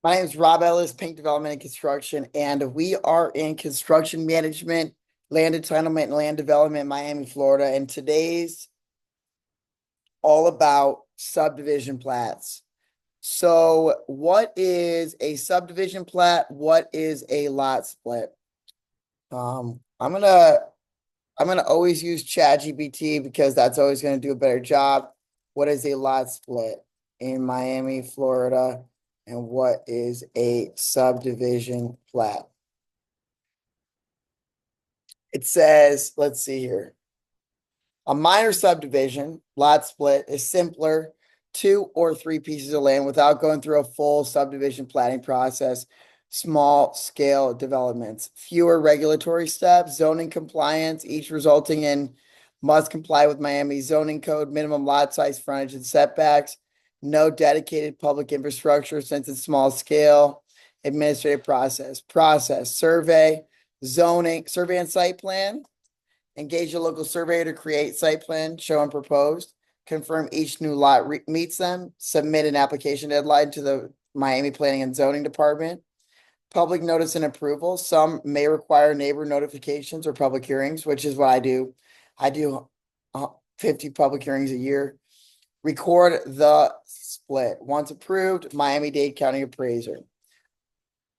My name is Rob Ellis, Pink Development and Construction, and we are in construction management, land entitlement, and land development in Miami, Florida. And today's all about subdivision plats. So, what is a subdivision plat? What is a lot split? Um, I'm gonna I'm gonna always use ChatGPT because that's always gonna do a better job. What is a lot split in Miami, Florida? And what is a subdivision plat? It says, let's see here. A minor subdivision, lot split, is simpler, 2 or 3 pieces of land without going through a full subdivision planning process. Small scale developments, fewer regulatory steps, zoning compliance, each resulting in must comply with Miami zoning code, minimum lot size, frontage, and setbacks. No dedicated public infrastructure since it's small scale. Administrative process, survey, zoning, survey and site plan. Engage a local surveyor to create site plan, show and proposed. Confirm each new lot meets them. Submit an application deadline to the Miami Planning and Zoning Department. Public notice and approval. Some may require neighbor notifications or public hearings, which is what I do. I do 50 public hearings a year. Record the split. Once approved, Miami-Dade County appraiser.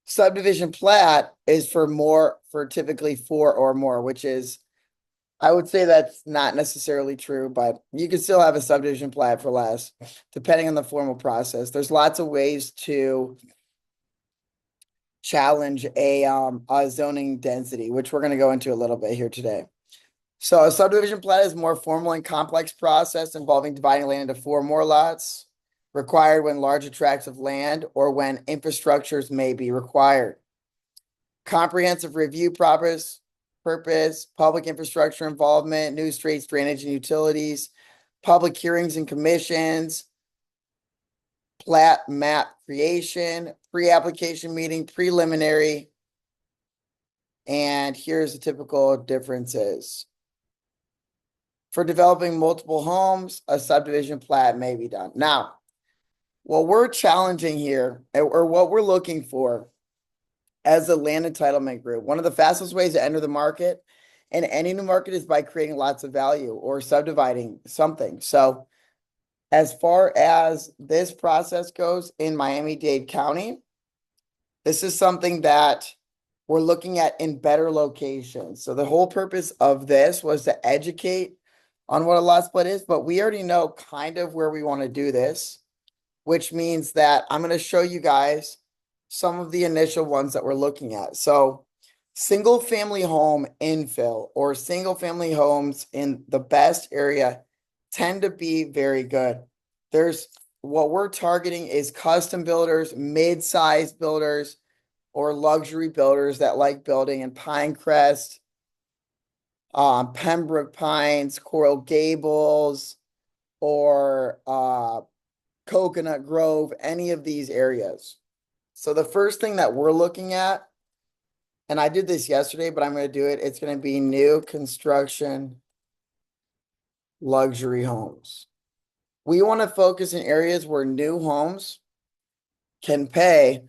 Subdivision plat is for typically 4 or more, which is, I would say that's not necessarily true, but you can still have a subdivision plat for less, depending on the formal process. There's lots of ways to challenge a zoning density, which we're going to go into a little bit here today. So a subdivision plat is a more formal and complex process involving dividing land into 4 or more lots, required when large tracts of land or when infrastructures may be required. Comprehensive review purpose, public infrastructure involvement, new streets, drainage and utilities, public hearings and commissions, plat map creation, pre-application meeting, preliminary. And here's the typical differences. For developing multiple homes, a subdivision plat may be done. Now, what we're challenging here, or what we're looking for as a land entitlement group, one of the fastest ways to enter the market and any new market is by creating lots of value or subdividing something. So as far as this process goes in Miami-Dade County, this is something that we're looking at in better locations. So the whole purpose of this was to educate on what a lot split is, but we already know kind of where we want to do this, which means that I'm going to show you guys some of the initial ones that we're looking at. So single family home infill or single family homes in the best area tend to be very good. There's what we're targeting is custom builders, mid-sized builders, or luxury builders that like building in Pinecrest, Pembroke Pines, Coral Gables, or Coconut Grove, any of these areas. So the first thing that we're looking at, and I did this yesterday, but I'm going to do it. It's going to be new construction luxury homes. We want to focus in areas where new homes can pay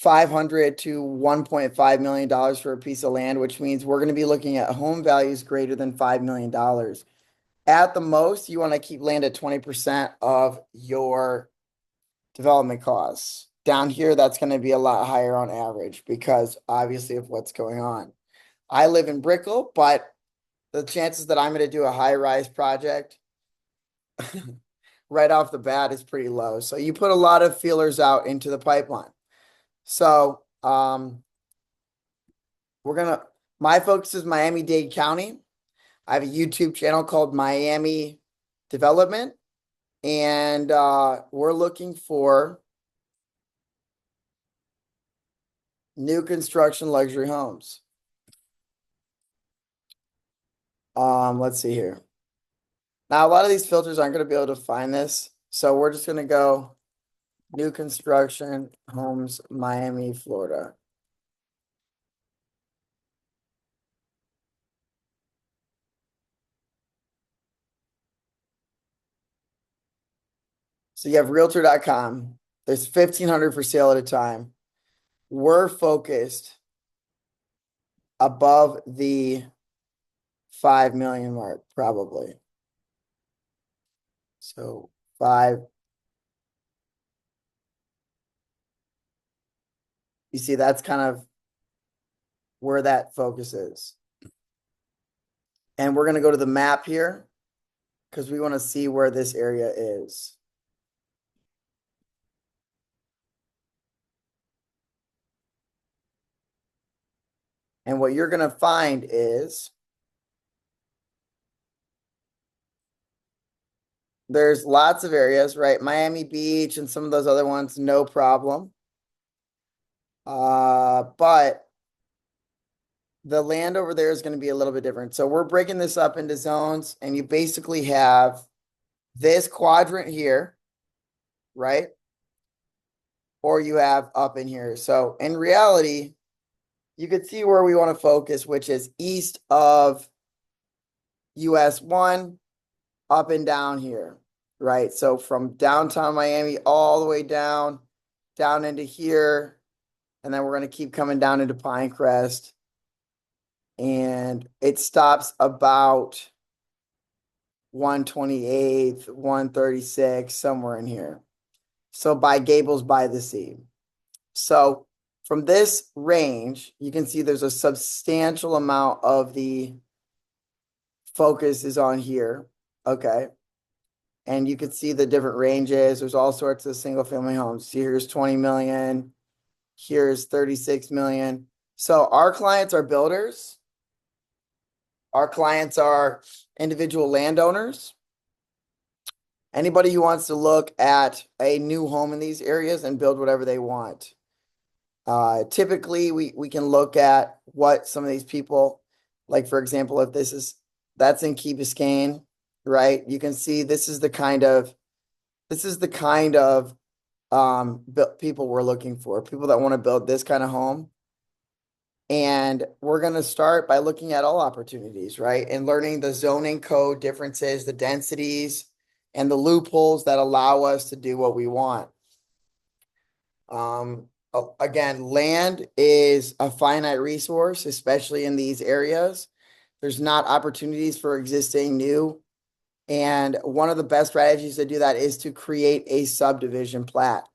$500 to $1.5 million for a piece of land, which means we're going to be looking at home values greater than $5 million. At the most, you want to keep land at 20% of your development costs. Down here, that's going to be a lot higher on average because obviously of what's going on. I live in Brickell, but the chances that I'm going to do a high-rise project right off the bat is pretty low. So you put a lot of feelers out into the pipeline. So my focus is Miami-Dade County. I have a YouTube channel called Miami Development, and we're looking for new construction luxury homes. Let's see here. Now, a lot of these filters aren't going to be able to find this, so we're just going to go new construction homes, Miami, Florida. So you have realtor.com. There's 1,500 for sale at a time. We're focused above the 5 million mark, probably. So 5. You see, that's kind of where that focus is. And we're going to go to the map here because we want to see where this area is. And what you're going to find is there's lots of areas, right? Miami Beach and some of those other ones, no problem. But the land over there is going to be a little bit different. So we're breaking this up into zones, and you basically have this quadrant here, right? Or you have up in here. So in reality, you could see where we want to focus, which is east of US 1 up and down here, right? So from downtown Miami all the way down into here. And then we're going to keep coming down into Pinecrest. And it stops about 128th, 136, somewhere in here. So by Gables by the sea. So from this range, you can see there's a substantial amount of the focus is on here. Okay. And you can see the different ranges. There's all sorts of single family homes. See, here's 20 million. Here's 36 million. So our clients are builders. Our clients are individual landowners. Anybody who wants to look at a new home in these areas and build whatever they want. Typically, we can look at what some of these people, like for example, if that's in Key Biscayne, right? You can see this is the kind of people we're looking for, people that want to build this kind of home. And we're going to start by looking at all opportunities, right? And learning the zoning code differences, the densities, and the loopholes that allow us to do what we want. Again, land is a finite resource, especially in these areas. There's not opportunities for existing new. And one of the best strategies to do that is to create a subdivision plat.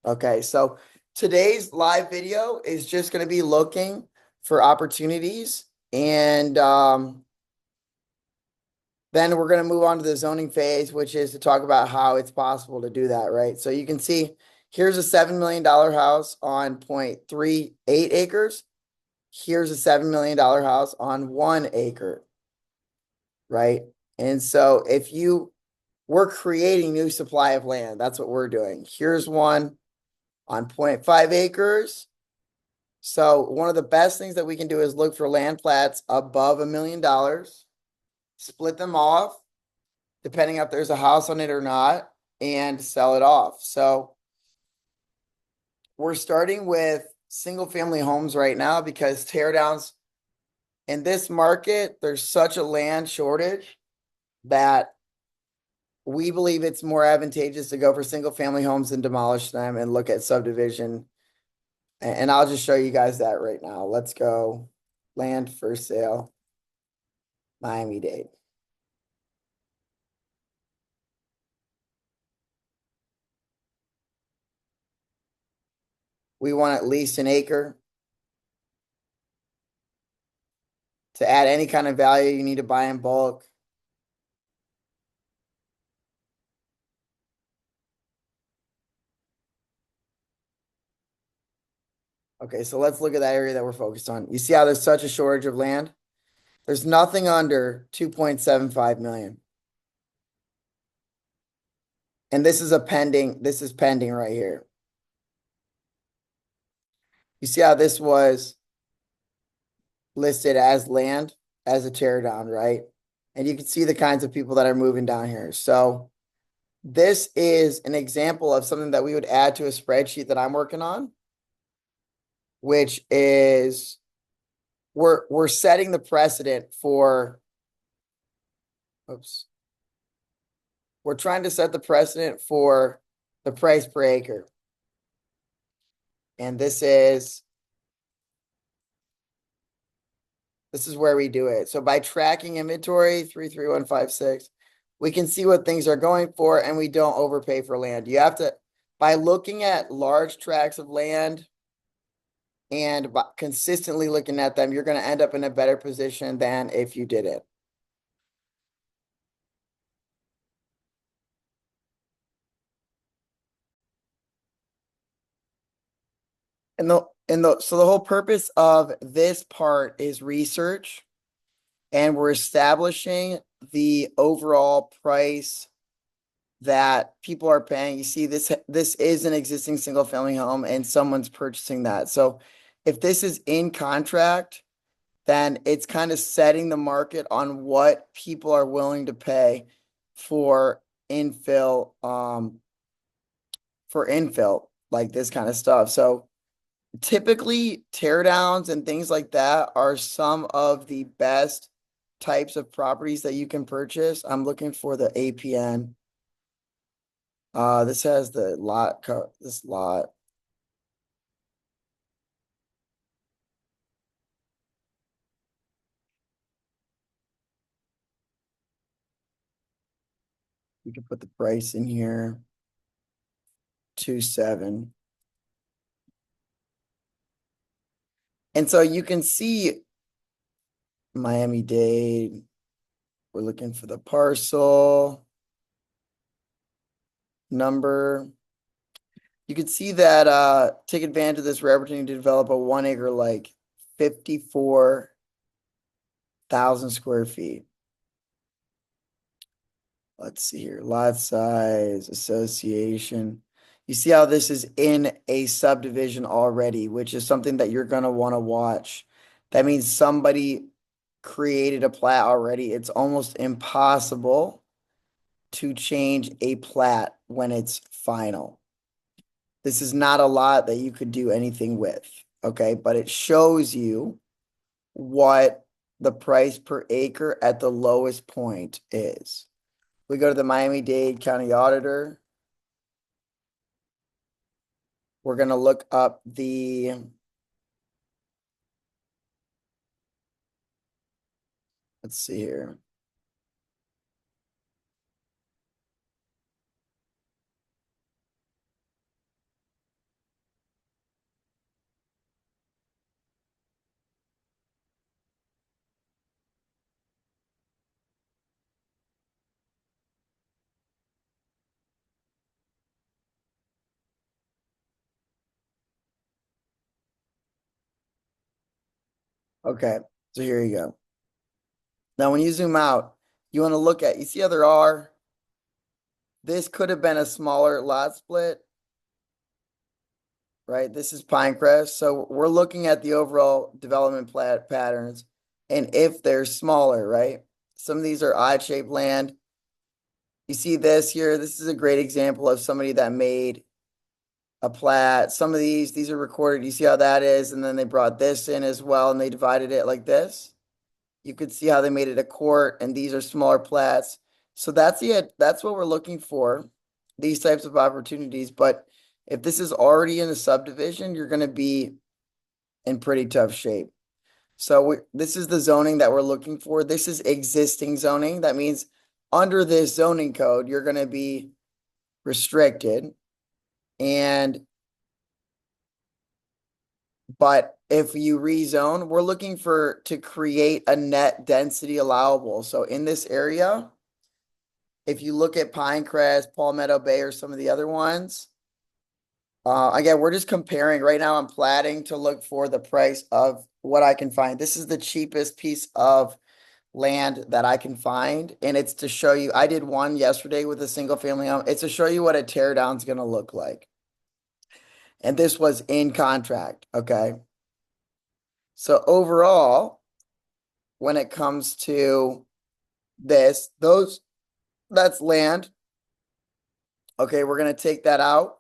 Okay, so today's live video is just going to be looking for opportunities. And then we're going to move on to the zoning phase, which is to talk about how it's possible to do that, right? So you can see here's a $7 million house on 0.38 acres. Here's a $7 million house on 1 acre, right? And so if we're creating new supply of land, that's what we're doing. Here's one on 0.5 acres. So one of the best things that we can do is look for land plats above $1 million, split them off, depending if there's a house on it or not, and sell it off. So we're starting with single family homes right now because teardowns in this market, there's such a land shortage that we believe it's more advantageous to go for single family homes and demolish them and look at subdivision. And I'll just show you guys that right now. Let's go land for sale, Miami-Dade. We want at least an acre. To add any kind of value, you need to buy in bulk. Okay, so let's look at that area that we're focused on. You see how there's such a shortage of land? There's nothing under 2.75 million. And this is pending right here. You see how this was listed as land, as a tear down, right? And you can see the kinds of people that are moving down here. So this is an example of something that we would add to a spreadsheet that I'm working on, which is we're setting the precedent for, we're trying to set the precedent for the price per acre. And this is where we do it. So by tracking inventory 33156, we can see what things are going for and we don't overpay for land. You have to, by looking at large tracts of land and by consistently looking at them, you're going to end up in a better position than if you did it. So the whole purpose of this part is research, and we're establishing the overall price that people are paying. You see, this is an existing single family home and someone's purchasing that. So if this is in contract, then it's kind of setting the market on what people are willing to pay for infill, like this kind of stuff. So typically tear downs and things like that are some of the best types of properties that you can purchase. I'm looking for the APN. This has the lot this lot. You can put the price in here. 2.7. And so you can see Miami-Dade. We're looking for the parcel number. You can see that take advantage of this. We're opportunity to develop a 1 acre, like 54,000 square feet. Let's see here. Lot size, association. You see how this is in a subdivision already, which is something that you're going to want to watch. That means somebody created a plat already. It's almost impossible to change a plat when it's final. This is not a lot that you could do anything with, okay? But it shows you what the price per acre at the lowest point is. We go to the Miami-Dade County Auditor. We're going to look up let's see here. Okay, so here you go. Now, when you zoom out, you want to look at, you see how there are, this could have been a smaller lot split, right? This is Pinecrest. So we're looking at the overall development plat patterns and if they're smaller, right? Some of these are odd-shaped land. You see this here. This is a great example of somebody that made a plat. Some of these are recorded. You see how that is? And then they brought this in as well and they divided it like this. You could see how they made it a court and these are smaller plats. So that's what we're looking for, these types of opportunities. But if this is already in a subdivision, you're going to be in pretty tough shape. So this is the zoning that we're looking for. This is existing zoning. That means under this zoning code, you're going to be restricted. But if you rezone, we're looking to create a net density allowable. So in this area, if you look at Pinecrest, Palmetto Bay, or some of the other ones, again, we're just comparing. Right now, I'm platting to look for the price of what I can find. This is the cheapest piece of land that I can find, and it's to show you. I did one yesterday with a single family home. It's to show you what a tear down is going to look like. And this was in contract, okay? So overall, when it comes to this, that's land. Okay, we're going to take that out.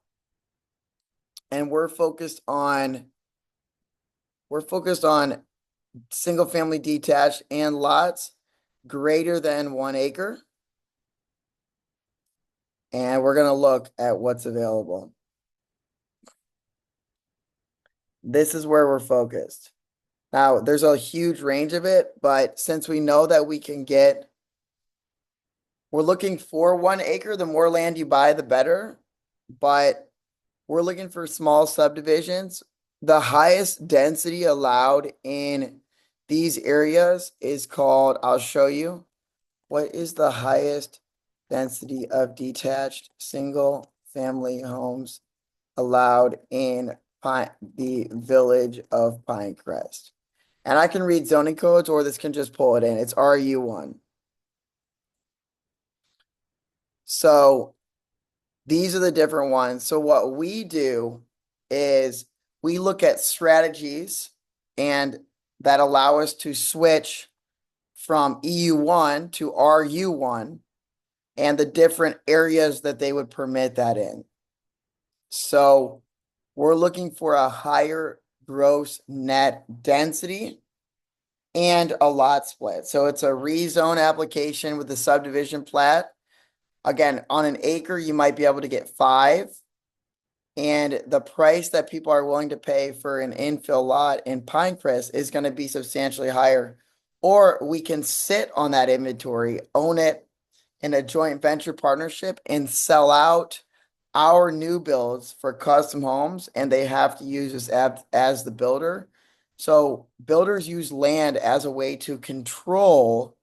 And we're focused on single family detached and lots greater than 1 acre. And we're going to look at what's available. This is where we're focused. Now, there's a huge range of it, but since we know that we can get, we're looking for 1 acre, the more land you buy, the better. But we're looking for small subdivisions. The highest density allowed in these areas is called, I'll show you. What is the highest density of detached single family homes allowed in the village of Pinecrest? And I can read zoning codes, or this can just pull it in. It's RU1. So these are the different ones. So what we do is we look at strategies and that allow us to switch from EU1 to RU1 and the different areas that they would permit that in. So we're looking for a higher gross net density and a lot split. So it's a rezone application with the subdivision plat. Again, on an acre, you might be able to get 5. And the price that people are willing to pay for an infill lot in Pinecrest is going to be substantially higher. Or we can sit on that inventory, own it in a joint venture partnership, and sell out our new builds for custom homes, and they have to use us as the builder. So builders use land as a way to control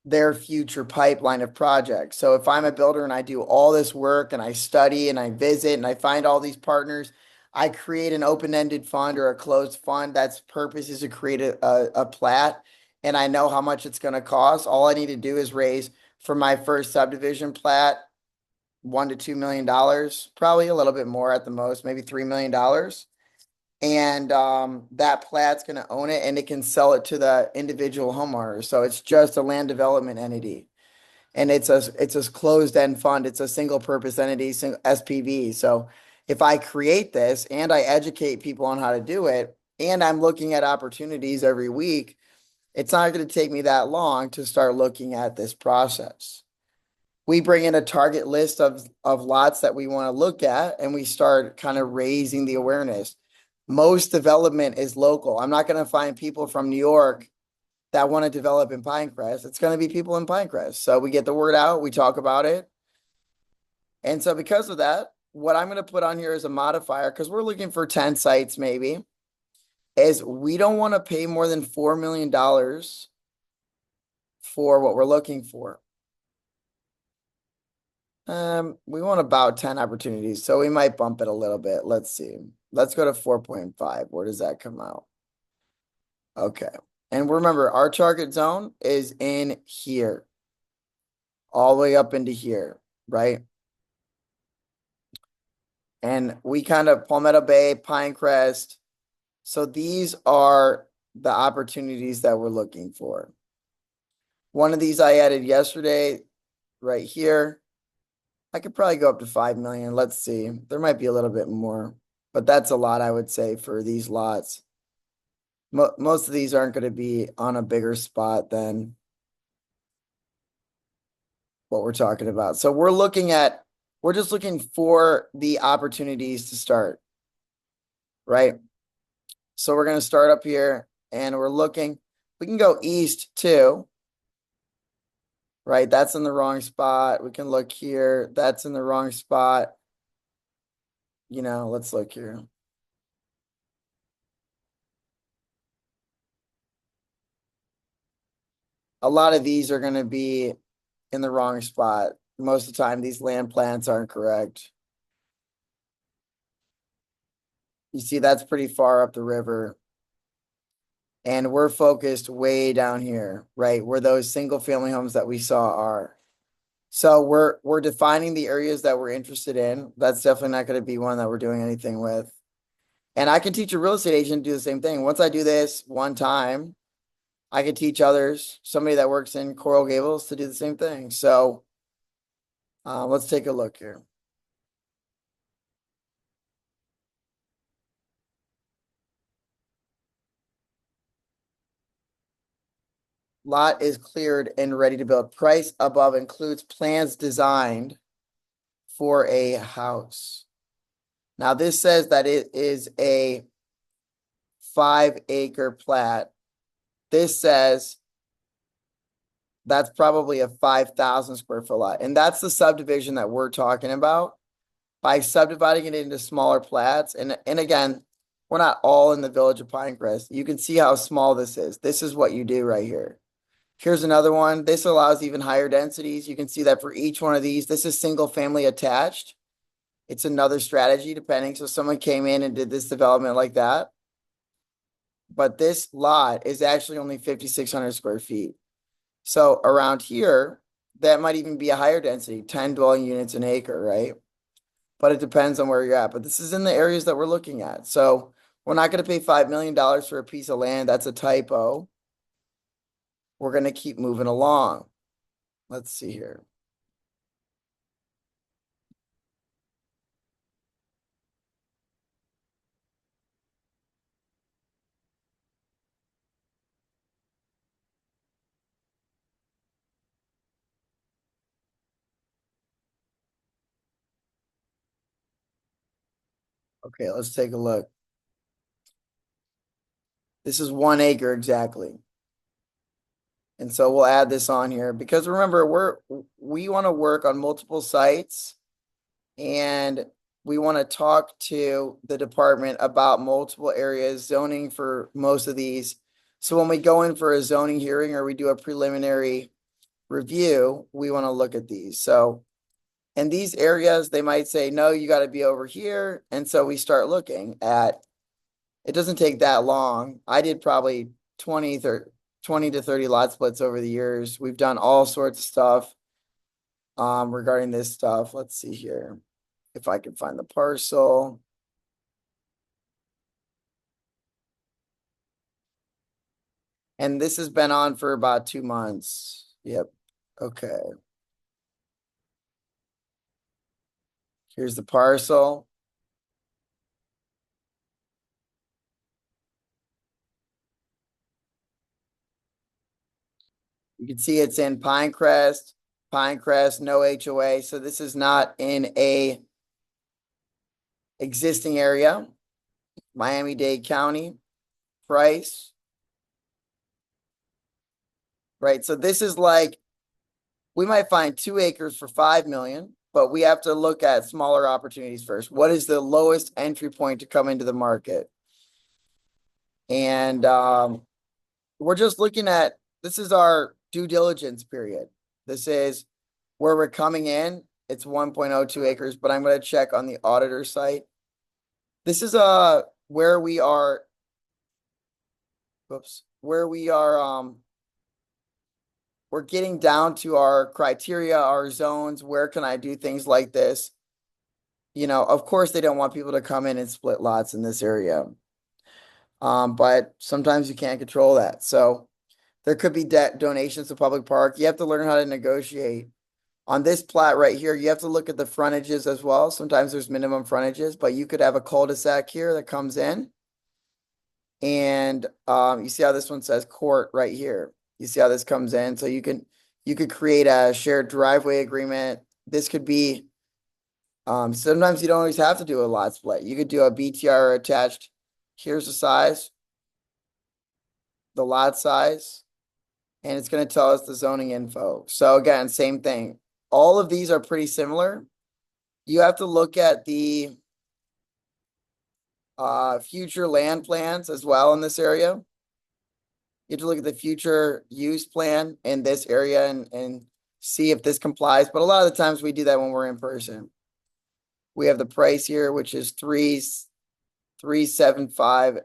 their future pipeline of projects. So if I'm a builder and I do all this work and I study and I visit and I find all these partners, I create an open-ended fund or a closed fund that's purpose is to create a plat, and I know how much it's going to cost. All I need to do is raise for my first subdivision plat $1 to $2 million, probably a little bit more at the most, maybe $3 million. And that plat's going to own it, and it can sell it to the individual homeowner. So it's just a land development entity, and it's a closed end fund. It's a single purpose entity, SPV. So if I create this and I educate people on how to do it, and I'm looking at opportunities every week, it's not going to take me that long to start looking at this process. We bring in a target list of lots that we want to look at, and we start kind of raising the awareness. Most development is local. I'm not going to find people from New York that want to develop in Pinecrest. It's going to be people in Pinecrest. So we get the word out, we talk about it. And so because of that, what I'm going to put on here as a modifier, because we're looking for 10 sites maybe, is we don't want to pay more than $4 million for what we're looking for. We want about 10 opportunities, so we might bump it a little bit. Let's see. Let's go to 4.5. Where does that come out? Okay. And remember, our target zone is in here, all the way up into here, right? And we kind of Palmetto Bay, Pinecrest. So these are the opportunities that we're looking for. One of these I added yesterday, right here. I could probably go up to 5 million. Let's see. There might be a little bit more, but that's a lot, I would say, for these lots. Most of these aren't going to be on a bigger spot than what we're talking about. So we're just looking for the opportunities to start, right? So we're going to start up here, and we're looking. We can go east too, right? That's in the wrong spot. We can look here. That's in the wrong spot. Let's look here. A lot of these are going to be in the wrong spot. Most of the time, these land plans aren't correct. You see, that's pretty far up the river. And we're focused way down here, right? Where those single family homes that we saw are. So we're defining the areas that we're interested in. That's definitely not going to be one that we're doing anything with. And I can teach a real estate agent to do the same thing. Once I do this one time, I could teach others, somebody that works in Coral Gables, to do the same thing. So let's take a look here. Lot is cleared and ready to build. Price above includes plans designed for a house. Now this says that it is a 5-acre plat. This says that's probably a 5,000 square foot lot. And that's the subdivision that we're talking about. By subdividing it into smaller plats, and again, we're not all in the village of Pinecrest. You can see how small this is. This is what you do right here. Here's another one. This allows even higher densities. You can see that for each one of these, this is single family attached. It's another strategy depending. So someone came in and did this development like that. But this lot is actually only 5,600 square feet. So around here, that might even be a higher density, 10 dwelling units an acre, right? But it depends on where you're at. But this is in the areas that we're looking at. So we're not going to pay $5 million for a piece of land. That's a typo. We're going to keep moving along. Let's see here. Okay, let's take a look. This is 1 acre exactly. And so we'll add this on here because remember, we want to work on multiple sites and we want to talk to the department about multiple areas, zoning for most of these. So when we go in for a zoning hearing or we do a preliminary review, we want to look at these. So in these areas, they might say, no, you got to be over here. And so we start looking at, it doesn't take that long. I did probably 20 to 30 lot splits over the years. We've done all sorts of stuff regarding this stuff. Let's see here if I can find the parcel. And this has been on for about 2 months. Yep. Okay. Here's the parcel. You can see it's in Pinecrest, no HOA. So this is not in a existing area. Miami-Dade County, price. Right. So this is like, we might find 2 acres for 5 million, but we have to look at smaller opportunities first. What is the lowest entry point to come into the market? And we're just looking at, this is our due diligence period. This is where we're coming in. It's 1.02 acres, but I'm going to check on the auditor site. This is where we are, where we are we're getting down to our criteria, our zones. Where can I do things like this? You know, of course, they don't want people to come in and split lots in this area. But sometimes you can't control that. So there could be debt donations to public park. You have to learn how to negotiate. On this plat right here, you have to look at the frontages as well. Sometimes there's minimum frontages, but you could have a cul-de-sac here that comes in. And you see how this one says court right here. You see how this comes in. So you could create a shared driveway agreement. This could be sometimes you don't always have to do a lot split. You could do a BTR attached. Here's the size, the lot size, and it's going to tell us the zoning info. So again, same thing. All of these are pretty similar. You have to look at the future land plans as well in this area. You have to look at the future use plan in this area and see if this complies. But a lot of the times we do that when we're in person. We have the price here, which is 3,750.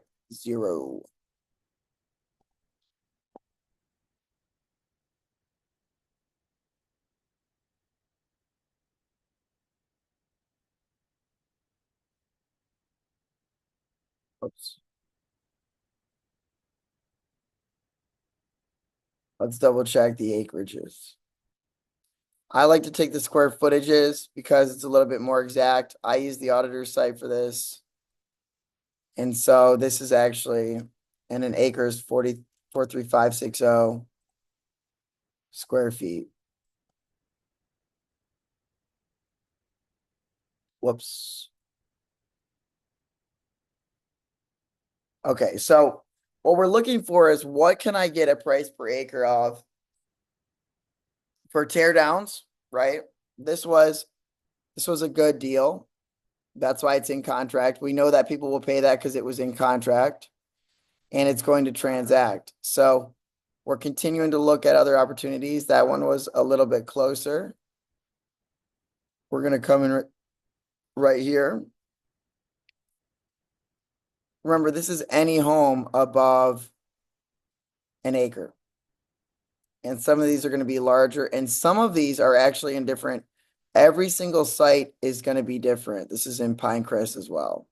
Oops. Let's double check the acreages. I like to take the square footages because it's a little bit more exact. I use the auditor's site for this. And so this is actually, and an acre is 43560 square feet. Whoops. Okay, so what we're looking for is what can I get a price per acre of for tear downs, right? This was a good deal. That's why it's in contract. We know that people will pay that because it was in contract and it's going to transact. So we're continuing to look at other opportunities. That one was a little bit closer. We're going to come in right here. Remember, this is any home above an acre. And some of these are going to be larger, and some of these are actually in different. Every single site is going to be different. This is in Pinecrest as well.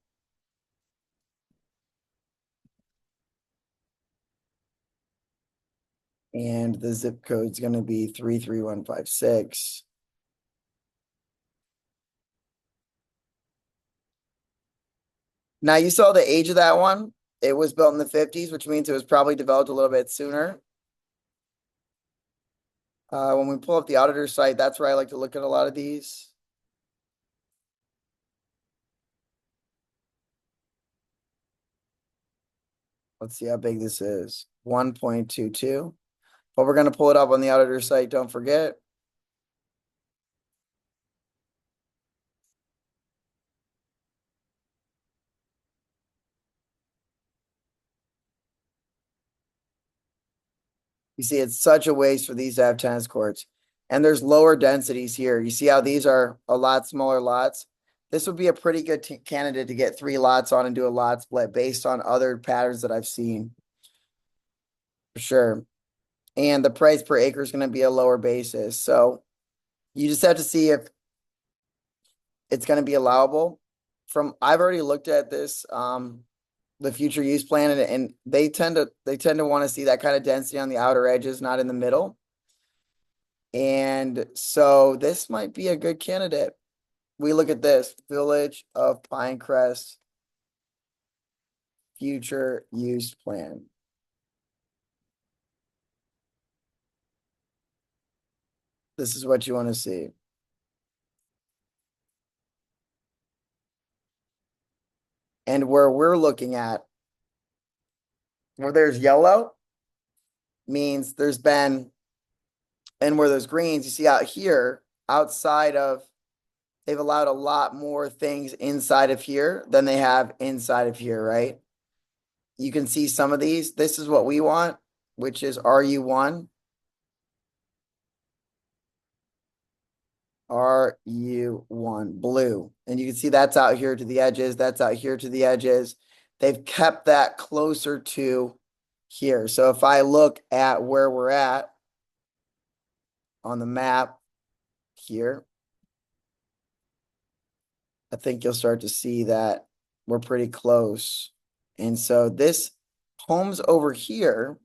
And the zip code is going to be 33156. Now you saw the age of that one. It was built in the 50s, which means it was probably developed a little bit sooner. When we pull up the auditor site, that's where I like to look at a lot of these. Let's see how big this is. 1.22. But we're going to pull it up on the auditor site. Don't forget. You see, it's such a waste for these to have tennis courts. And there's lower densities here. You see how these are a lot smaller lots? This would be a pretty good candidate to get 3 lots on and do a lot split based on other patterns that I've seen. For sure. And the price per acre is going to be a lower basis. So you just have to see if it's going to be allowable. I've already looked at this, the future use plan, and they tend to want to see that kind of density on the outer edges, not in the middle. And so this might be a good candidate. We look at this Village of Pinecrest future use plan. This is what you want to see. And where we're looking at, where there's yellow, means there's been, and where there's greens, you see out here, outside of, they've allowed a lot more things inside of here than they have inside of here, right? You can see some of these. This is what we want, which is RU1. RU1 blue. And you can see that's out here to the edges. That's out here to the edges. They've kept that closer to here. So if I look at where we're at on the map here, I think you'll start to see that we're pretty close. And so this homes over here,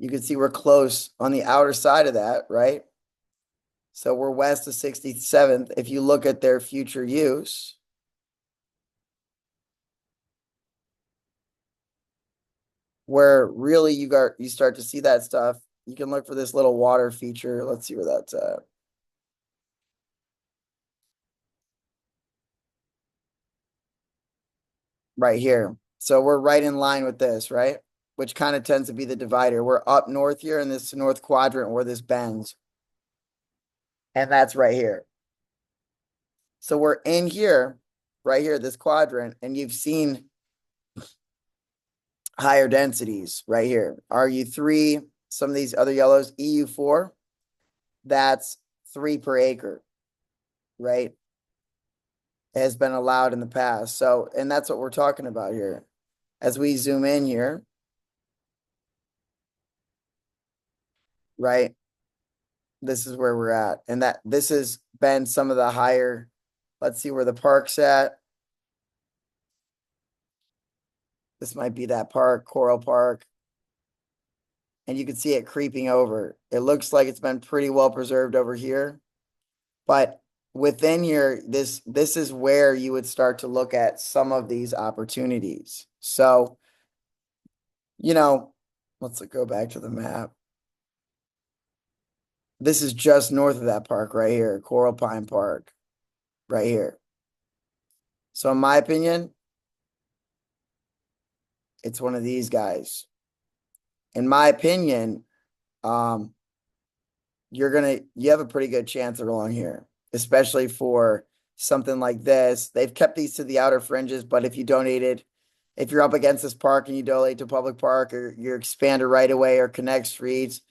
you can see we're close on the outer side of that, right? So we're west of 67th. If you look at their future use, where really you start to see that stuff, you can look for this little water feature. Let's see where that's at. Right here. So we're right in line with this, right? Which kind of tends to be the divider. We're up north here in this north quadrant where this bends. And that's right here. So we're in here, right here, this quadrant, and you've seen higher densities right here. RU3, some of these other yellows, EU4, that's 3 per acre, right? Has been allowed in the past. So, and that's what we're talking about here. As we zoom in here, right? This is where we're at. And that this has been some of the higher, let's see where the park's at. This might be that park, Coral Park. And you can see it creeping over. It looks like it's been pretty well preserved over here. But within here, this is where you would start to look at some of these opportunities. So, you know, let's go back to the map. This is just north of that park right here, Coral Pine Park, right here. So in my opinion, it's one of these guys. In my opinion, you have a pretty good chance of along here, especially for something like this. They've kept these to the outer fringes, but if you're up against this park and you donate to public park or you expand a right of way or connect streets,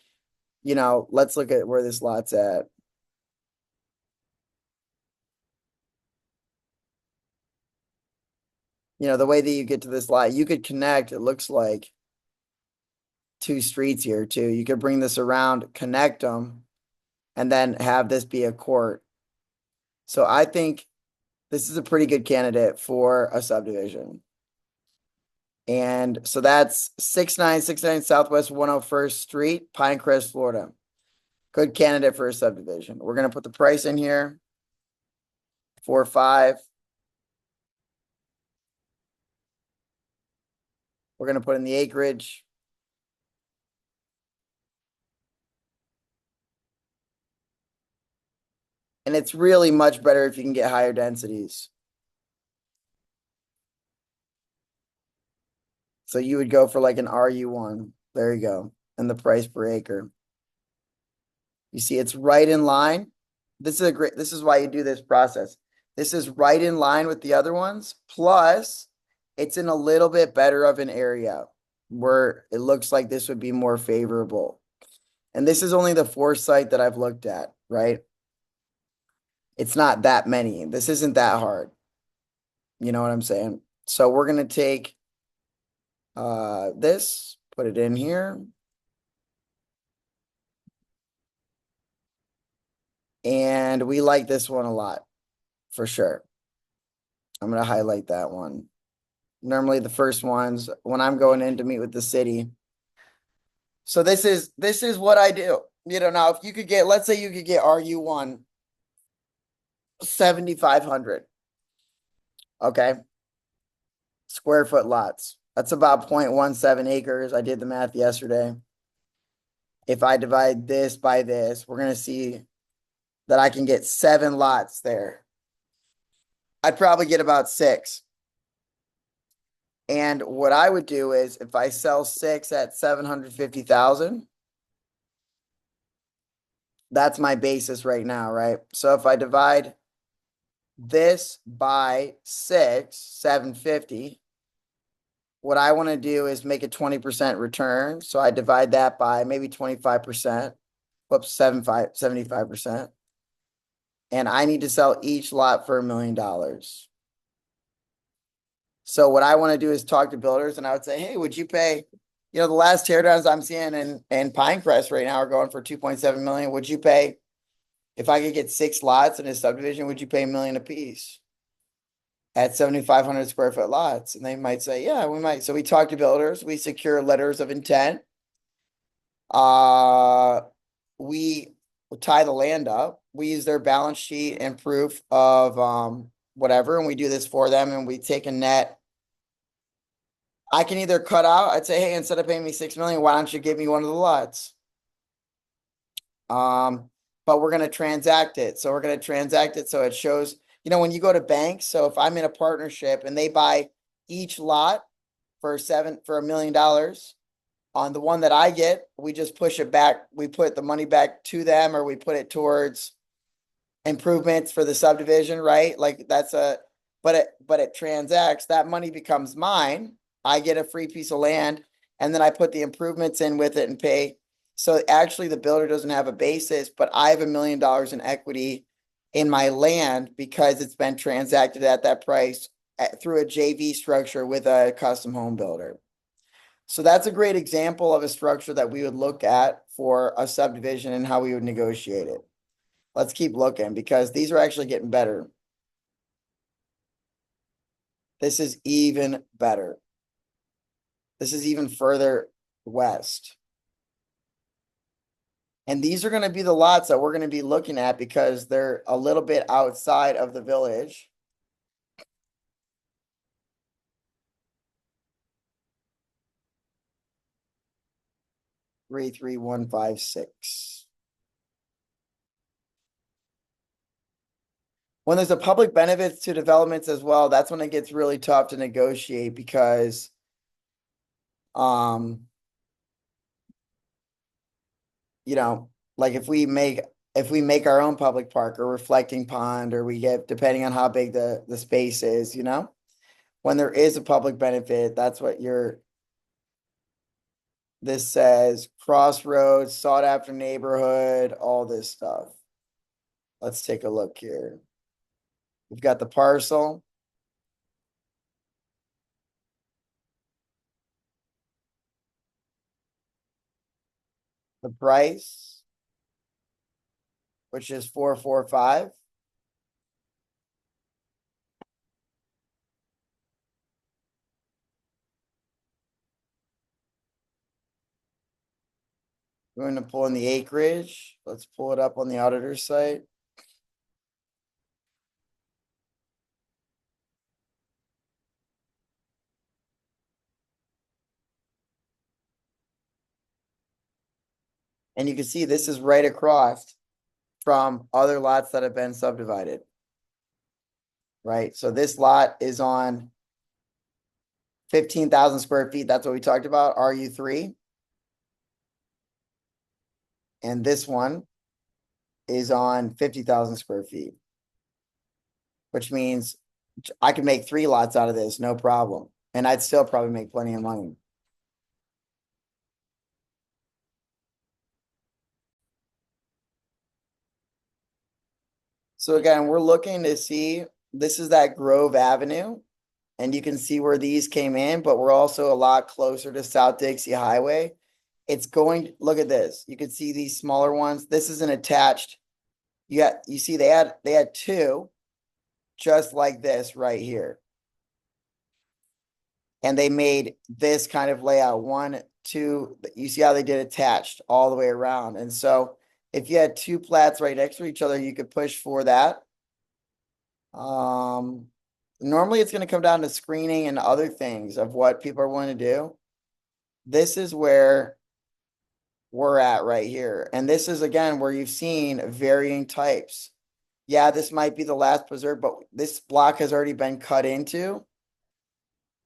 let's look at where this lot's at. The way that you get to this lot, you could connect, it looks like, two streets here too. You could bring this around, connect them, and then have this be a court. So I think this is a pretty good candidate for a subdivision. And so that's 6969 Southwest 101st Street, Pinecrest, Florida. Good candidate for a subdivision. We're going to put the price in here, 4.5. We're going to put in the acreage. And it's really much better if you can get higher densities. So you would go for like an RU1. There you go. And the price per acre. You see, it's right in line. This is why you do this process. This is right in line with the other ones. Plus, it's in a little bit better of an area where it looks like this would be more favorable. And this is only the fourth site that I've looked at, right? It's not that many. This isn't that hard. You know what I'm saying? So we're going to take this, put it in here. And we like this one a lot, for sure. I'm going to highlight that one. Normally the first ones when I'm going in to meet with the city. So this is what I do. Now if you could get, let's say you could get RU1 7,500. Okay. Square foot lots. That's about 0.17 acres. I did the math yesterday. If I divide this by this, we're going to see that I can get 7 lots there. I'd probably get about 6. And what I would do is if I sell 6 at 750,000, that's my basis right now, right? So if I divide this by 6, 750, what I want to do is make a 20% return. So I divide that by maybe 25%. Whoops, 75%. And I need to sell each lot for $1 million. So what I want to do is talk to builders and I would say, hey, would you pay, the last teardowns I'm seeing in Pinecrest right now are going for 2.7 million. Would you pay, if I could get 6 lots in a subdivision, would you pay $1 million a piece at 7,500 square foot lots? And they might say, yeah, we might. So we talk to builders, we secure letters of intent. We tie the land up. We use their balance sheet and proof of whatever, and we do this for them, and we take a net. I can either cut out, I'd say, hey, instead of paying me 6 million, why don't you give me one of the lots? But we're going to transact it. So we're going to transact it so it shows, when you go to banks, so if I'm in a partnership and they buy each lot for $1 million, on the one that I get, we just push it back. We put the money back to them, or we put it towards improvements for the subdivision, right? Like but it transacts, that money becomes mine. I get a free piece of land and then I put the improvements in with it and pay. So actually the builder doesn't have a basis, but I have $1 million in equity in my land because it's been transacted at that price through a JV structure with a custom home builder. So that's a great example of a structure that we would look at for a subdivision and how we would negotiate it. Let's keep looking because these are actually getting better. This is even better. This is even further west. And these are going to be the lots that we're going to be looking at because they're a little bit outside of the village. Three, 3, 1, 5, 6. When there's a public benefits to developments as well, that's when it gets really tough to negotiate because you know, like if we make our own public park or reflecting pond, or we get, depending on how big the space is, when there is a public benefit, that's what this says, crossroads, sought after neighborhood, all this stuff. Let's take a look here. We've got the parcel. The price, which is 445. We're going to pull in the acreage. Let's pull it up on the auditor's site. And you can see this is right across from other lots that have been subdivided. Right? So this lot is on 15,000 square feet. That's what we talked about, RU3. And this one is on 50,000 square feet, which means I could make 3 lots out of this, no problem. And I'd still probably make plenty of money. So again, we're looking to see, this is that Grove Avenue, and you can see where these came in, but we're also a lot closer to South Dixie Highway. It's going, look at this. You can see these smaller ones. This is an attached. You see they had 2 just like this right here. And they made this kind of layout, 1, 2, you see how they did attached all the way around. And so if you had 2 plats right next to each other, you could push for that. Normally it's going to come down to screening and other things of what people are willing to do. This is where we're at right here. And this is, again, where you've seen varying types. Yeah, this might be the last preserve, but this block has already been cut into.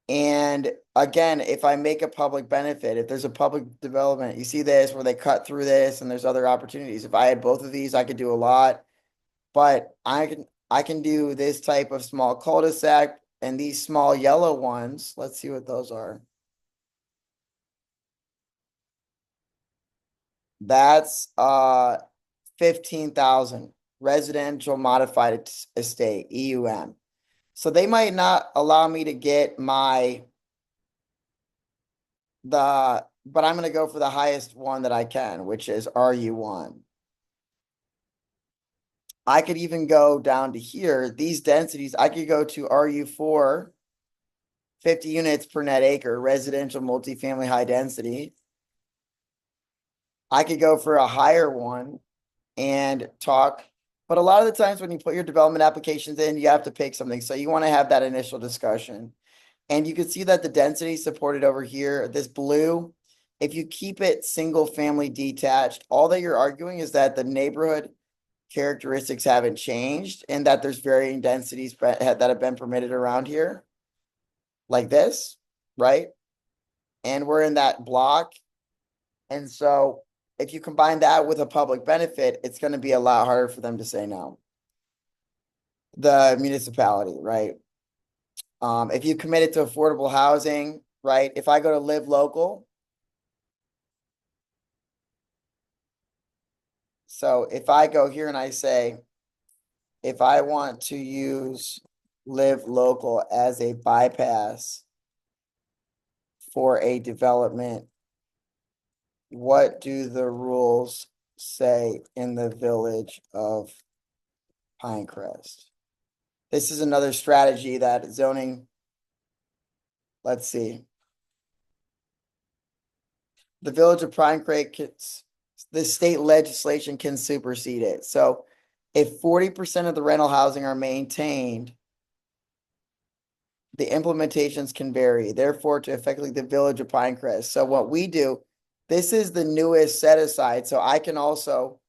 And again, if I make a public benefit, if there's a public development, you see this where they cut through this and there's other opportunities. If I had both of these, I could do a lot. But I can do this type of small cul-de-sac, and these small yellow ones, let's see what those are. That's 15,000 residential modified estate, EUM. So they might not allow me to get but I'm going to go for the highest one that I can, which is RU1. I could even go down to here, these densities, I could go to RU4, 50 units per net acre, residential multifamily high density. I could go for a higher one and talk, but a lot of the times when you put your development applications in, you have to pick something. So you want to have that initial discussion. And you can see that the density supported over here, this blue, if you keep it single family detached, all that you're arguing is that the neighborhood characteristics haven't changed and that there's varying densities that have been permitted around here. Like this, right? And we're in that block. And so if you combine that with a public benefit, it's going to be a lot harder for them to say no. The municipality, right? If you commit it to affordable housing, right? If I go to Live Local, so if I go here and I say, if I want to use Live Local as a bypass for a development, what do the rules say in the village of Pinecrest? This is another strategy that zoning, let's see. The village of Pinecrest, the state legislation can supersede it. So if 40% of the rental housing are maintained, the implementations can vary, therefore to effectively the village of Pinecrest. So what we do, this is the newest set aside. So I can also,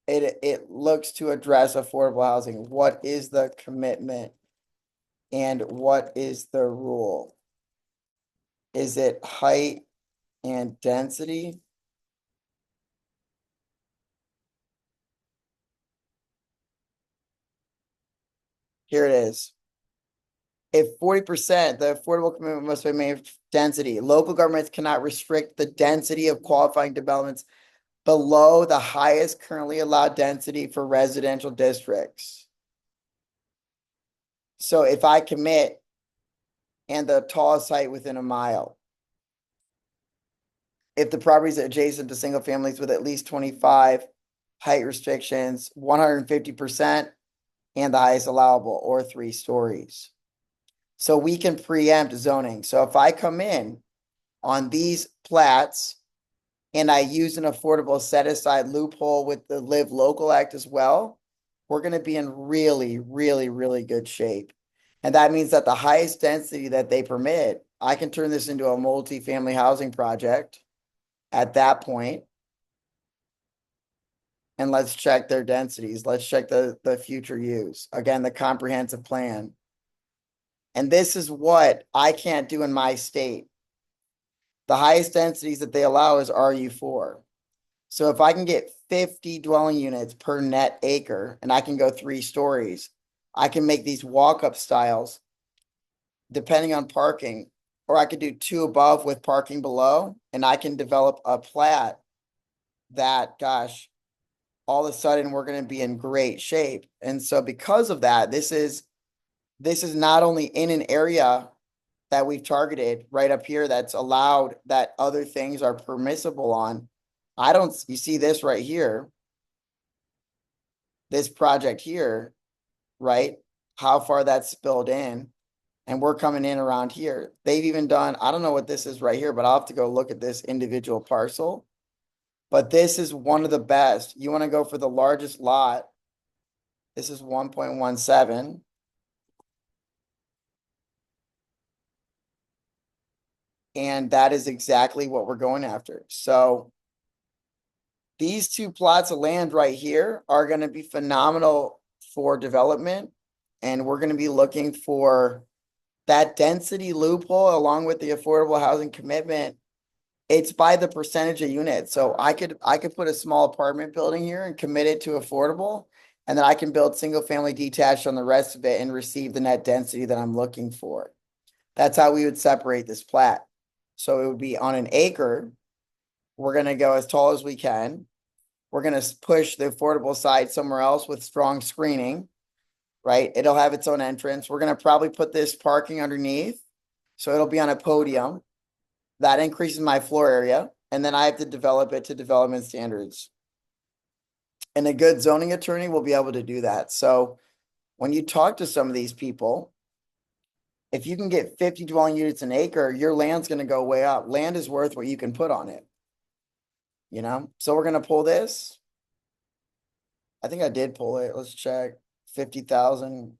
it looks to address affordable housing. What is the commitment and what is the rule? Is it height and density? Here it is. If 40%, the affordable commitment must be made density. Local governments cannot restrict the density of qualifying developments below the highest currently allowed density for residential districts. So if I commit and the tallest height within a mile, if the property is adjacent to single families with at least 25 height restrictions, 150%, and the highest allowable, or 3 stories. So we can preempt zoning. So if I come in on these plats and I use an affordable set aside loophole with the Live Local Act as well, we're going to be in really, really, really good shape. And that means that the highest density that they permit, I can turn this into a multi-family housing project at that point. And let's check their densities. Let's check the future use. Again, the comprehensive plan. And this is what I can't do in my state. The highest densities that they allow is RU4. So if I can get 50 dwelling units per net acre and I can go 3 stories, I can make these walk-up styles depending on parking, or I could do 2 above with parking below, and I can develop a plat that, gosh, all of a sudden we're going to be in great shape. And so because of that, this is not only in an area that we've targeted right up here that's allowed, that other things are permissible on. You see this right here, this project here, right? How far that's spilled in. And we're coming in around here. They've even done, I don't know what this is right here, but I'll have to go look at this individual parcel. But this is one of the best. You want to go for the largest lot. This is 1.17. And that is exactly what we're going after. So these 2 plots of land right here are going to be phenomenal for development. And we're going to be looking for that density loophole along with the affordable housing commitment. It's by the percentage of units. So I could put a small apartment building here and commit it to affordable. And then I can build single family detached on the rest of it and receive the net density that I'm looking for. That's how we would separate this plat. So it would be on an acre. We're going to go as tall as we can. We're going to push the affordable side somewhere else with strong screening, right? It'll have its own entrance. We're going to probably put this parking underneath. So it'll be on a podium. That increases my floor area. And then I have to develop it to development standards. And a good zoning attorney will be able to do that. So when you talk to some of these people, if you can get 50 dwelling units an acre, your land's going to go way up. Land is worth what you can put on it. You know, so we're going to pull this. I think I did pull it. Let's check. 50,000.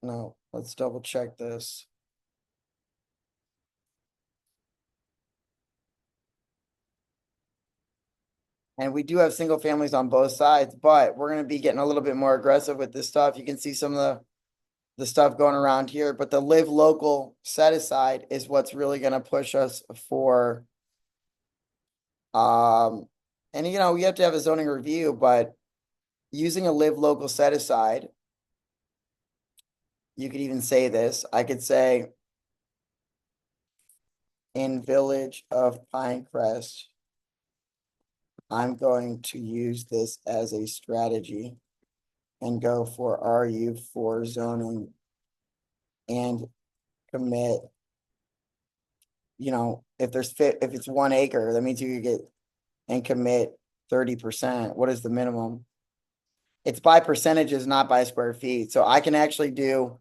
No, let's double check this. And we do have single families on both sides, but we're going to be getting a little bit more aggressive with this stuff. You can see some of the stuff going around here, but the live local set aside is what's really going to push us for, and you know, we have to have a zoning review, but using a live local set aside, you could even say this. I could say in Village of Pinecrest, I'm going to use this as a strategy and go for RU4 zoning and commit, you know, if it's 1 acre, that means you could get and commit 30%. What is the minimum? It's by percentages, not by square feet. So I can actually do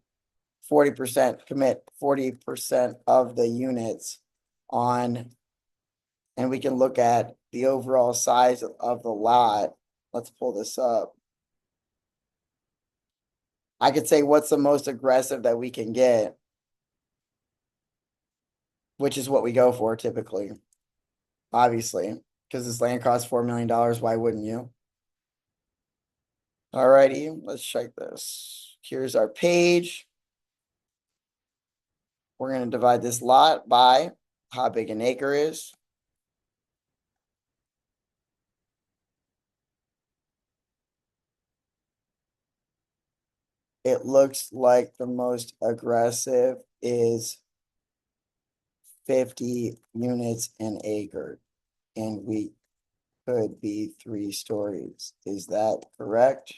40%, commit 40% of the units on, and we can look at the overall size of the lot. Let's pull this up. I could say what's the most aggressive that we can get, which is what we go for typically. obviously, because this land costs $4 million. Why wouldn't you? Alrighty, let's check this. Here's our page. We're going to divide this lot by how big an acre is. It looks like the most aggressive is 50 units an acre, and we could be 3 stories. Is that correct?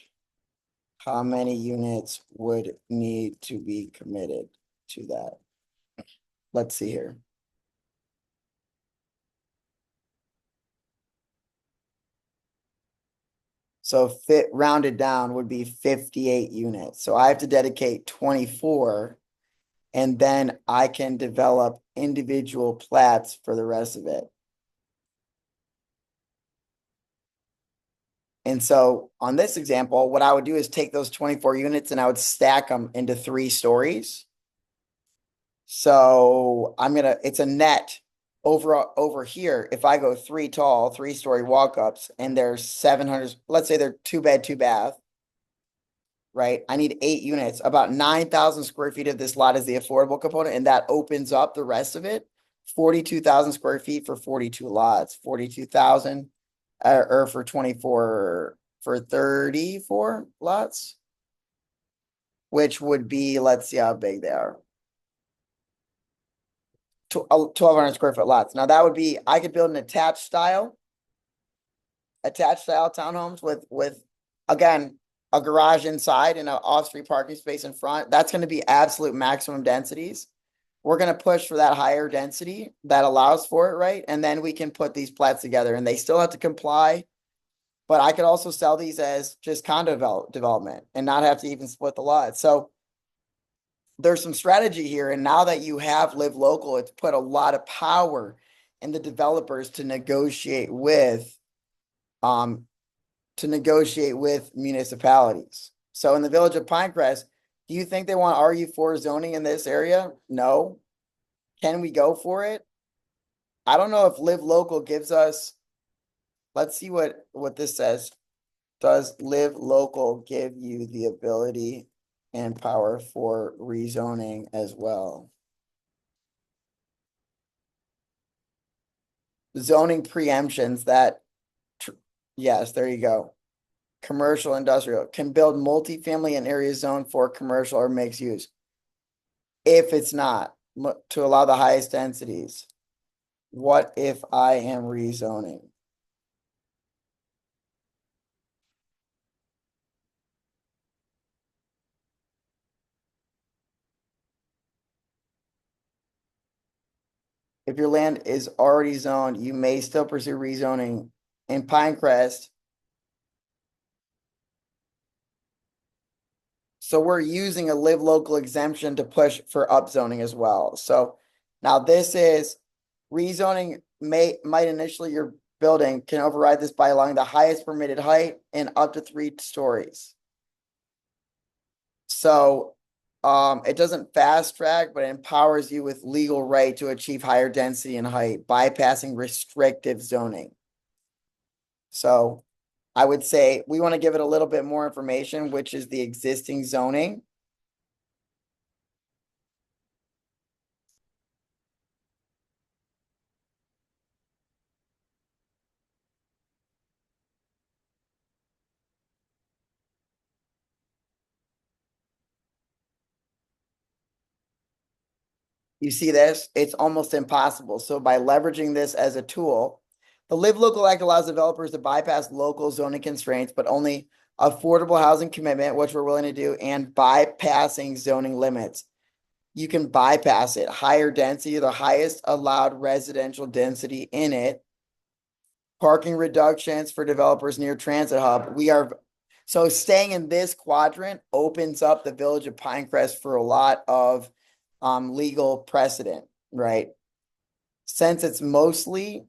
How many units would need to be committed to that? Let's see here. So fit rounded down would be 58 units. So I have to dedicate 24, and then I can develop individual plats for the rest of it. And so on this example, what I would do is take those 24 units and I would stack them into 3 stories. So it's a net over here. If I go 3 tall, 3-story walk-ups, and there's 700, let's say they're 2 bed, 2 bath, right? I need 8 units. About 9,000 square feet of this lot is the affordable component, and that opens up the rest of it. 42,000 square feet for 42 lots, 42,000, or for 24, for 34 lots, which would be, let's see how big they are. 1,200 square foot lots. Now that would be, I could build an attached style townhomes with, again, a garage inside and an off-street parking space in front. That's going to be absolute maximum densities. We're going to push for that higher density that allows for it, right? And then we can put these plats together, and they still have to comply. But I could also sell these as just condo development and not have to even split the lot. So there's some strategy here. And now that you have Live Local, it's put a lot of power in the developers to negotiate with municipalities. So in the village of Pinecrest, do you think they want RU4 zoning in this area? No. Can we go for it? I don't know if Live Local gives us, let's see what this says. Does Live Local give you the ability and power for rezoning as well? Zoning preemptions that, yes, there you go. Commercial, industrial, can build multifamily in areas zoned for commercial or mixed use. If it's not, to allow the highest densities. What if I am rezoning? If your land is already zoned, you may still pursue rezoning. In Pinecrest, so we're using a Live Local exemption to push for upzoning as well. So now this is rezoning might initially your building can override this by allowing the highest permitted height and up to 3 stories. So it doesn't fast track, but it empowers you with legal right to achieve higher density and height, bypassing restrictive zoning. So I would say we want to give it a little bit more information, which is the existing zoning. You see this? It's almost impossible. So by leveraging this as a tool, the Live Local Act allows developers to bypass local zoning constraints, but only affordable housing commitment, which we're willing to do, and bypassing zoning limits. You can bypass it. Higher density, the highest allowed residential density in it. Parking reductions for developers near transit hub. So staying in this quadrant opens up the village of Pinecrest for a lot of legal precedent, right? Since it's mostly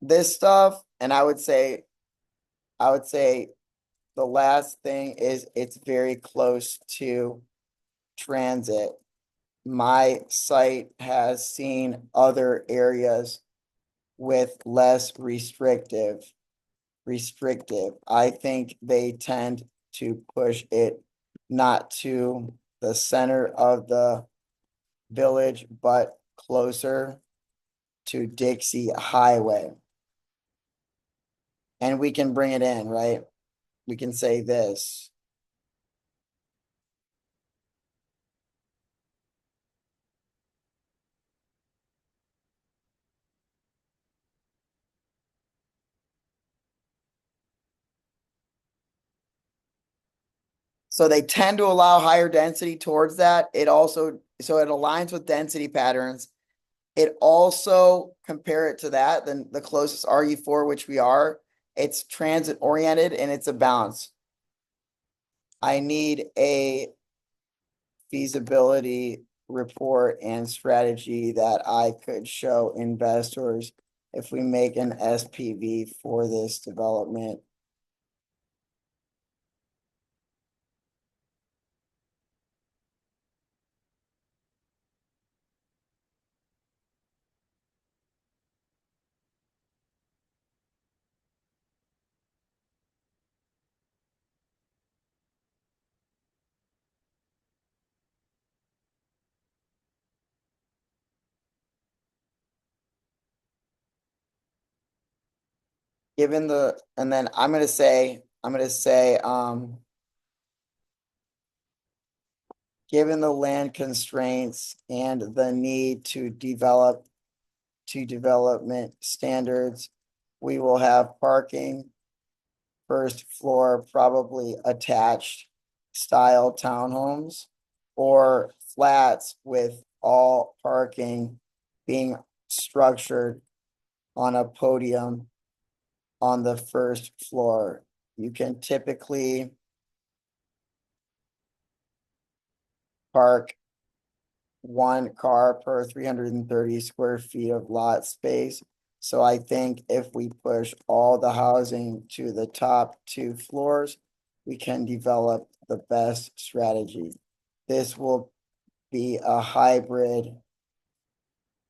this stuff, and I would say the last thing is it's very close to transit. my site has seen other areas with less restrictive. I think they tend to push it not to the center of the village, but closer to Dixie Highway. And we can bring it in, right? We can say this. So they tend to allow higher density towards that. It also, so it aligns with density patterns. It also, compare it to that, then the closest RU4, which we are, it's transit oriented and it's a balance. I need a feasibility report and strategy that I could show investors if we make an SPV for this development. Given the, and then I'm gonna say, given the land constraints and the need to develop to development standards, we will have parking, first floor, probably attached style townhomes or flats with all parking being structured on a podium on the first floor. You can typically park one car per 330 square feet of lot space. So I think if we push all the housing to the top two floors, we can develop the best strategy. This will be a hybrid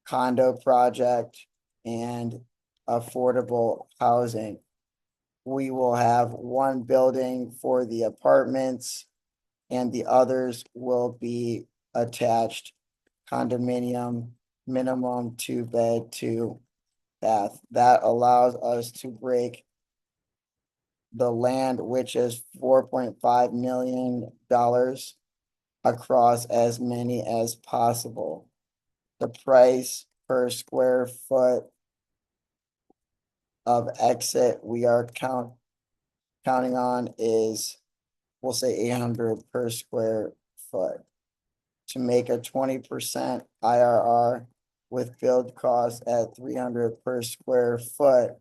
condo project and affordable housing. We will have one building for the apartments and the others will be attached condominium, minimum 2-bed, 2-bath. That allows us to break the land, which is $4.5 million across as many as possible. The price per square foot of exit we are counting on is, we'll say 800 per square foot. To make a 20% IRR with build costs at 300 per square foot,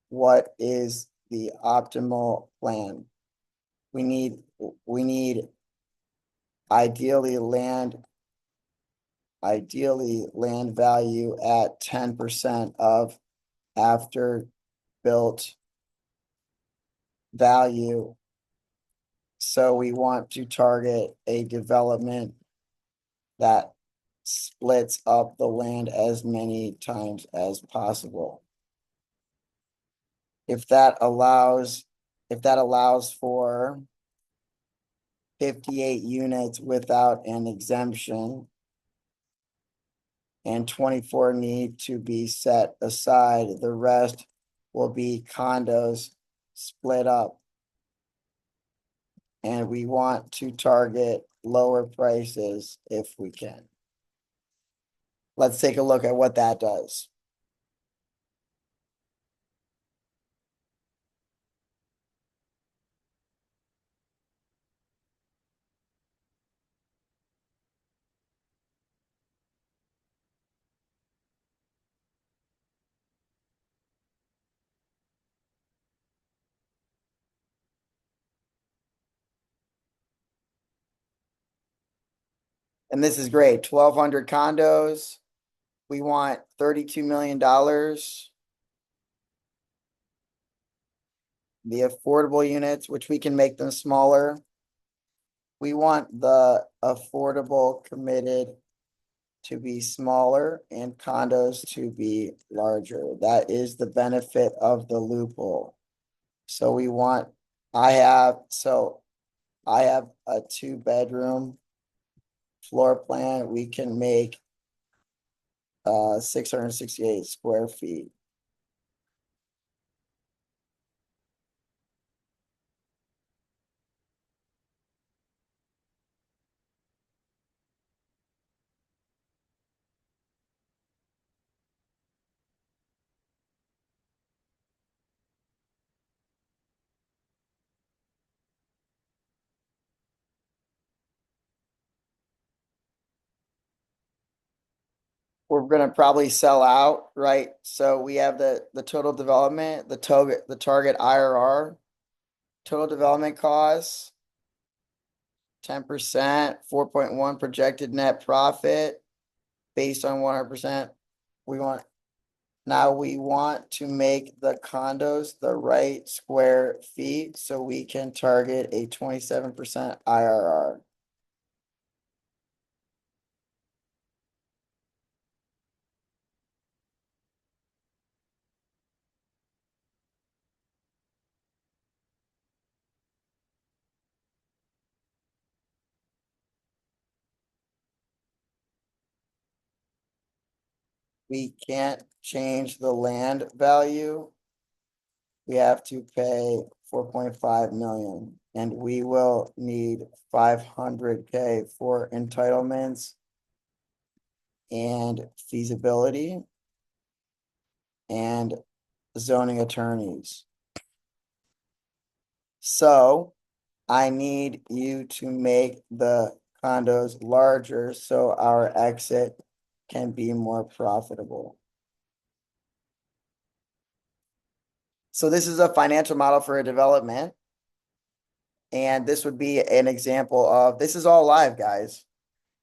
what is the optimal plan? We need ideally land value at 10% of after built value. So we want to target a development that splits up the land as many times as possible. If that allows for 58 units without an exemption and 24 need to be set aside, the rest will be condos split up. And we want to target lower prices if we can. Let's take a look at what that does. And this is great. 1,200 condos. We want $32 million. The affordable units, which we can make them smaller. We want the affordable committed to be smaller and condos to be larger. That is the benefit of the loophole. So we want, I have a 2-bedroom floor plan. We can make 668 square feet. We're gonna probably sell out, right? So we have the total development, the target IRR, total development costs, 10%, 4.1 projected net profit based on 100%. We want to make the condos the right square feet so we can target a 27% IRR. We can't change the land value. We have to pay 4.5 million, and we will need 500K for entitlements and feasibility and zoning attorneys. So I need you to make the condos larger so our exit can be more profitable. So this is a financial model for a development. And this would be an example of, this is all live, guys.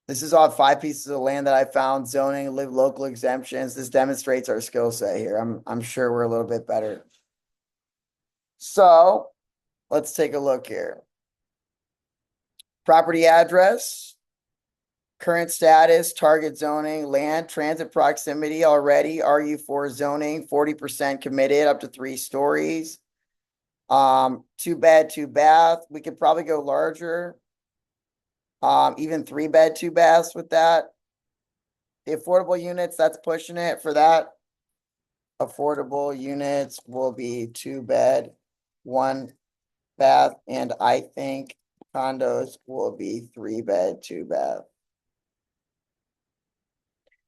This is all 5 pieces of land that I found, zoning, live local exemptions. This demonstrates our skill set here. I'm sure we're a little bit better. So let's take a look here. Property address, current status, target zoning, land, transit proximity already, RU4 zoning, 40% committed up to 3 stories. 2-bed, 2-bath. We could probably go larger. Even 3-bed, 2-baths with that. The affordable units, that's pushing it for that. Affordable units will be 2-bed, 1-bath, and I think condos will be 3-bed, 2-bath.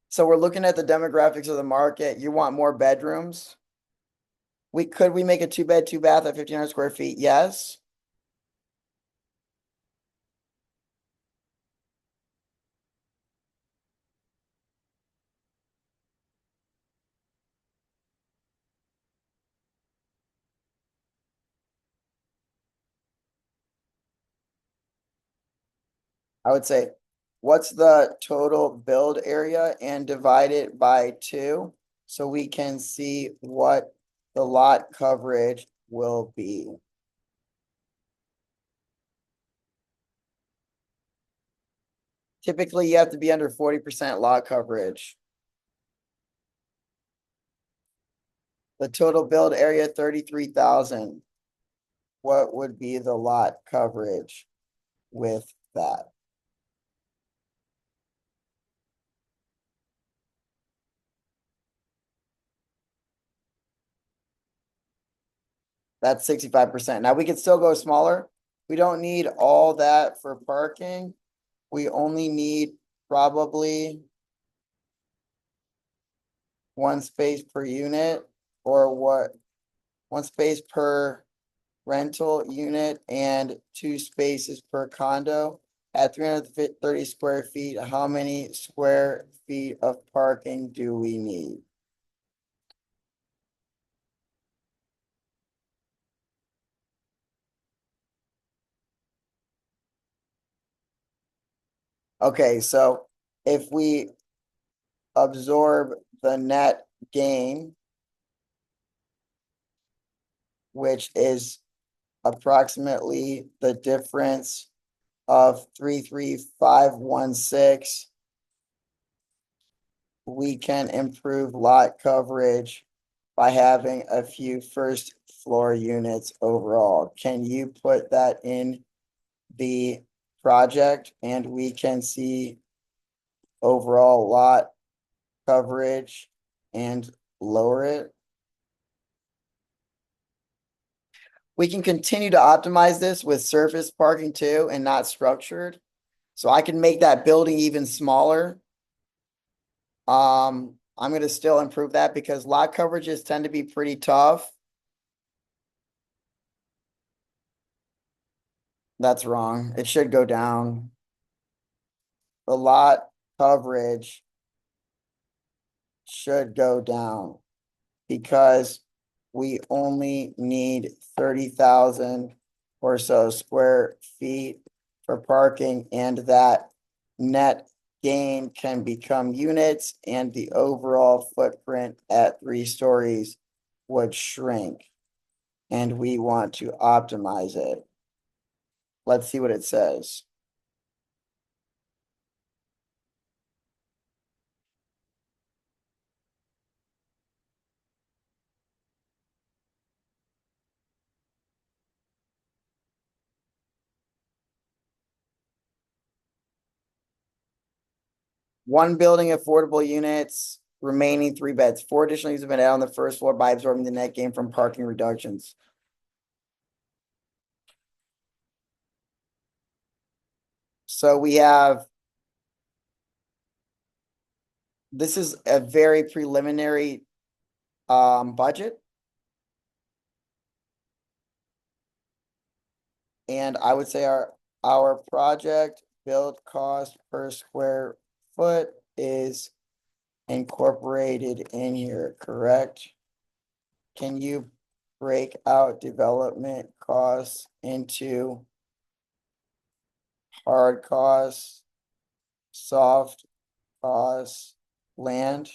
So we're looking at the demographics of the market. You want more bedrooms? Could we make a 2-bed, 2-bath at 1,500 square feet? Yes. I would say, what's the total build area and divide it by 2 so we can see what the lot coverage will be. Typically, you have to be under 40% lot coverage. The total build area, 33,000. What would be the lot coverage with that? That's 65%. Now we could still go smaller. We don't need all that for parking. We only need probably 1 space per unit, or what? 1 space per rental unit and 2 spaces per condo. At 330 square feet, how many square feet of parking do we need? Okay, so if we absorb the net gain, which is approximately the difference of 33516 we can improve lot coverage by having a few first floor units overall. Can you put that in the project and we can see overall lot coverage and lower it? We can continue to optimize this with surface parking too and not structured. So I can make that building even smaller. I'm gonna still improve that because lot coverages tend to be pretty tough. That's wrong. It should go down. The lot coverage should go down because we only need 30,000 or so square feet for parking, and that net gain can become units and the overall footprint at 3 stories would shrink. And we want to optimize it. Let's see what it says. One building affordable units, remaining 3 beds. 4 additional units have been added on the first floor by absorbing the net gain from parking reductions. So we have, this is a very preliminary budget. And I would say our project build cost per square foot is incorporated in here, correct? Can you break out development costs into hard costs, soft costs, land?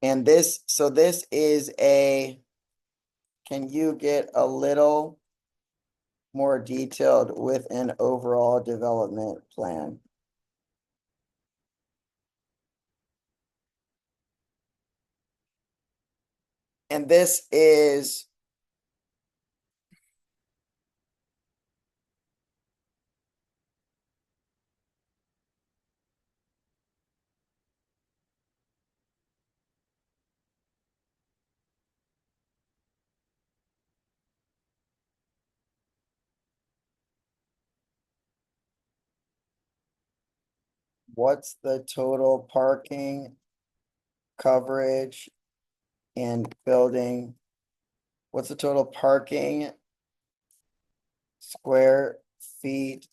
And this, so this is a, can you get a little more detailed with an overall development plan? And this is, what's the total parking coverage and building? What's the total parking square feet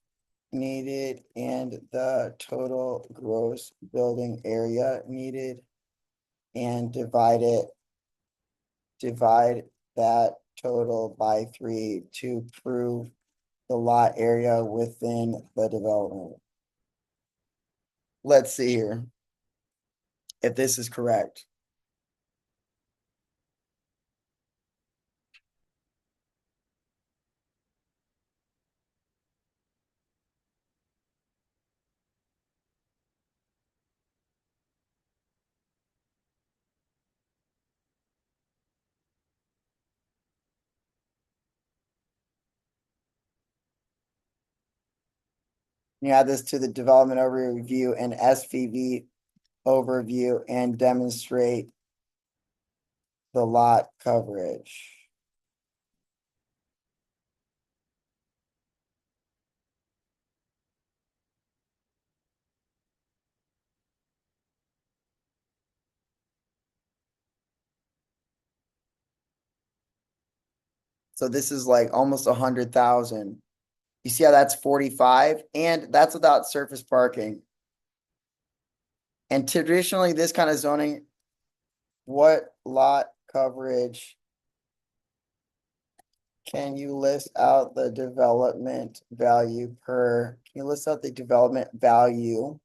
needed and the total gross building area needed? And divide that total by 3 to prove the lot area within the development. Let's see here if this is correct. You add this to the development overview and SVV overview and demonstrate the lot coverage. So this is like almost 100,000. You see how that's 45, and that's without surface parking. And traditionally, this kind of zoning, what lot coverage can you list out the development value per, can you list out the development value?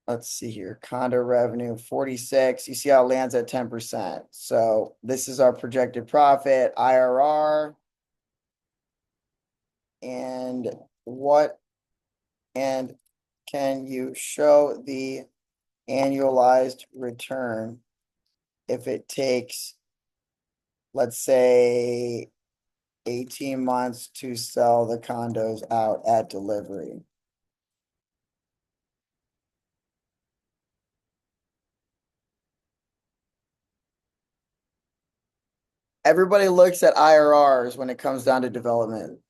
Let's see here, condo revenue 46. You see how it lands at 10%. So this is our projected profit, IRR. And what, and can you show the annualized return if it takes, let's say, 18 months to sell the condos out at delivery? Everybody looks at IRRs when it comes down to development.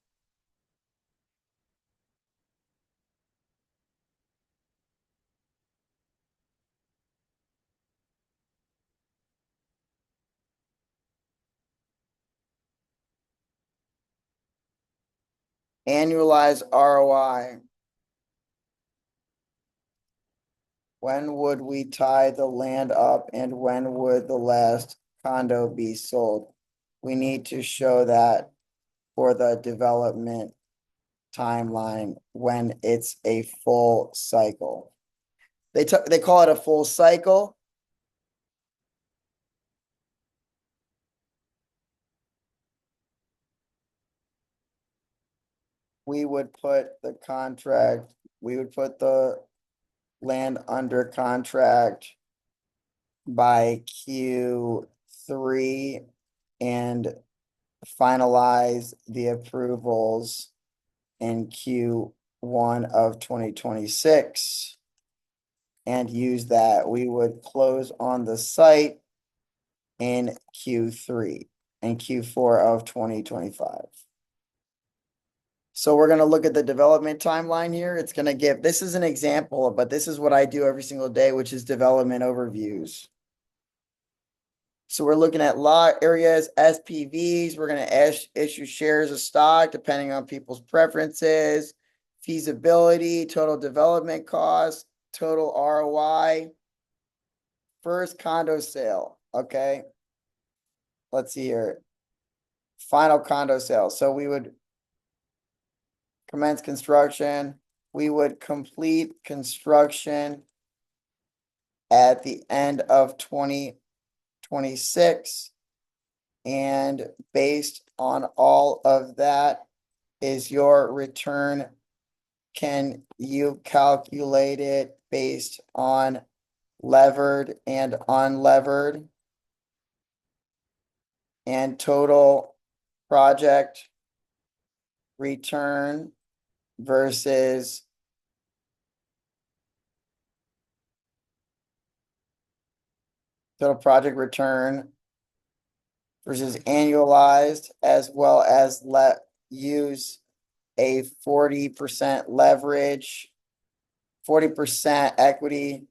Annualized ROI. When would we tie the land up and when would the last condo be sold? We need to show that for the development timeline when it's a full cycle. They call it a full cycle. We would put the contract, we would put the land under contract by Q3 and finalize the approvals in Q1 of 2026 and use that. We would close on the site in Q3 and Q4 of 2025. So we're going to look at the development timeline here. It's going to give, this is an example, but this is what I do every single day, which is development overviews. So we're looking at lot areas, SPVs. We're going to issue shares of stock depending on people's preferences, feasibility, total development cost, total ROI, first condo sale. Okay. Let's see here. Final condo sale. So we would commence construction. We would complete construction at the end of 2026. And based on all of that is your return. Can you calculate it based on levered and unlevered and total project return versus total project return versus annualized, as well as use a 40% leverage, 40% equity,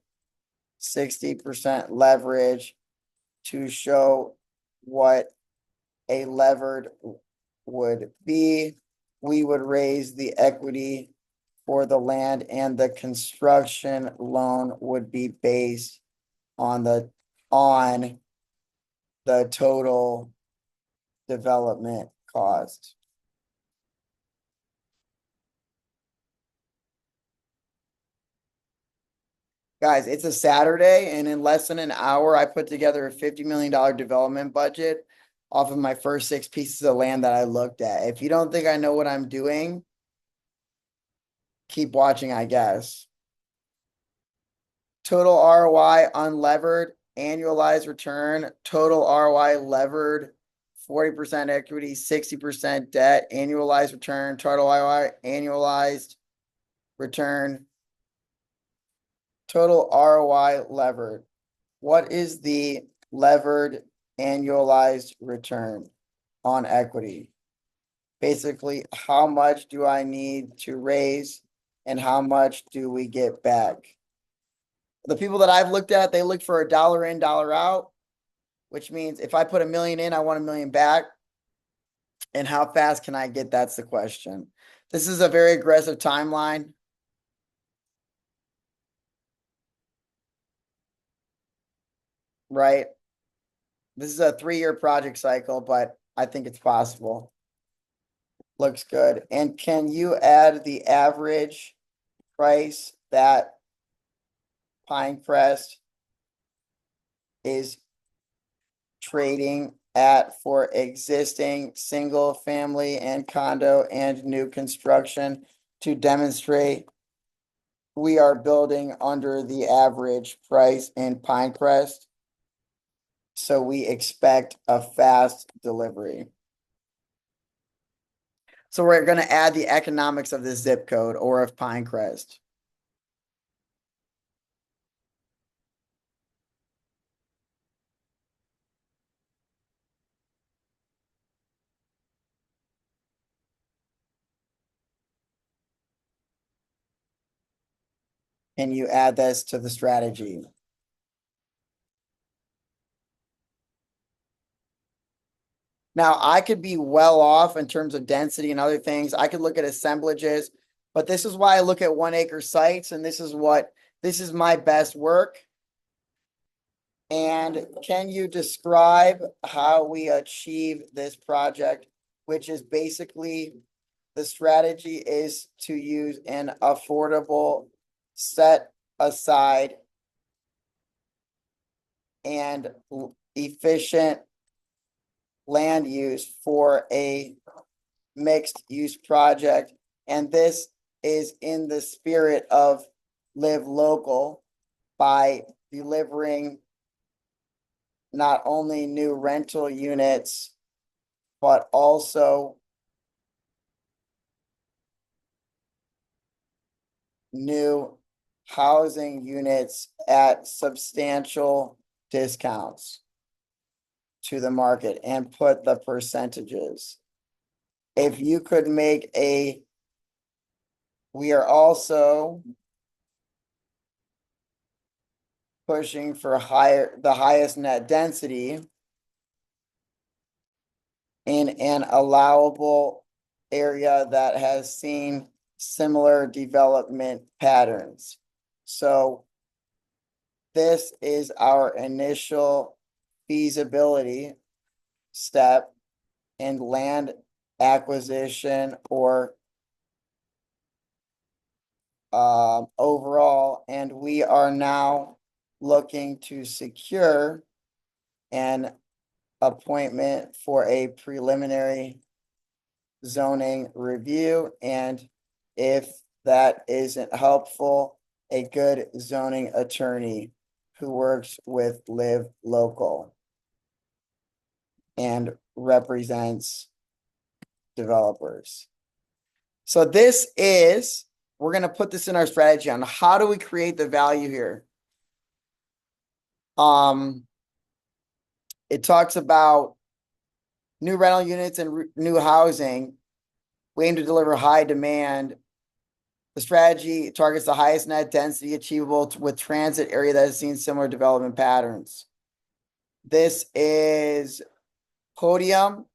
60% leverage to show what a levered would be. We would raise the equity for the land and the construction loan would be based on the total development cost. Guys, it's a Saturday and in less than an hour, I put together a $50 million development budget off of my first 6 pieces of land that I looked at. If you don't think I know what I'm doing, keep watching, I guess. Total ROI unlevered, annualized return, total ROI levered, 40% equity, 60% debt, annualized return, total ROI, annualized return, total ROI levered. What is the levered annualized return on equity? Basically, how much do I need to raise and how much do we get back? The people that I've looked at, they look for a dollar in, dollar out, which means if I put $1 million in, I want $1 million back. And how fast can I get? That's the question. This is a very aggressive timeline. right? This is a 3-year project cycle, but I think it's possible. Looks good. And can you add the average price that Pinecrest is trading at for existing single family and condo and new construction to demonstrate we are building under the average price in Pinecrest? So we expect a fast delivery. So we're going to add the economics of this zip code or of Pinecrest. Can you add this to the strategy? Now, I could be well off in terms of density and other things. I could look at assemblages, but this is why I look at 1-acre sites, and this is my best work. And can you describe how we achieve this project, which is basically the strategy is to use an affordable set aside and efficient land use for a mixed use project. And this is in the spirit of live local by delivering not only new rental units, but also new housing units at substantial discounts to the market and put the percentages. If you could make we are also pushing for the highest net density in an allowable area that has seen similar development patterns. So this is our initial feasibility step in land acquisition or overall, and we are now looking to secure an appointment for a preliminary zoning review, and if that isn't helpful, a good zoning attorney who works with Live Local and represents developers. So we're going to put this in our strategy on how do we create the value here. It talks about new rental units and new housing. We aim to deliver high demand. The strategy targets the highest net density achievable with transit area that has seen similar development patterns. This is podium,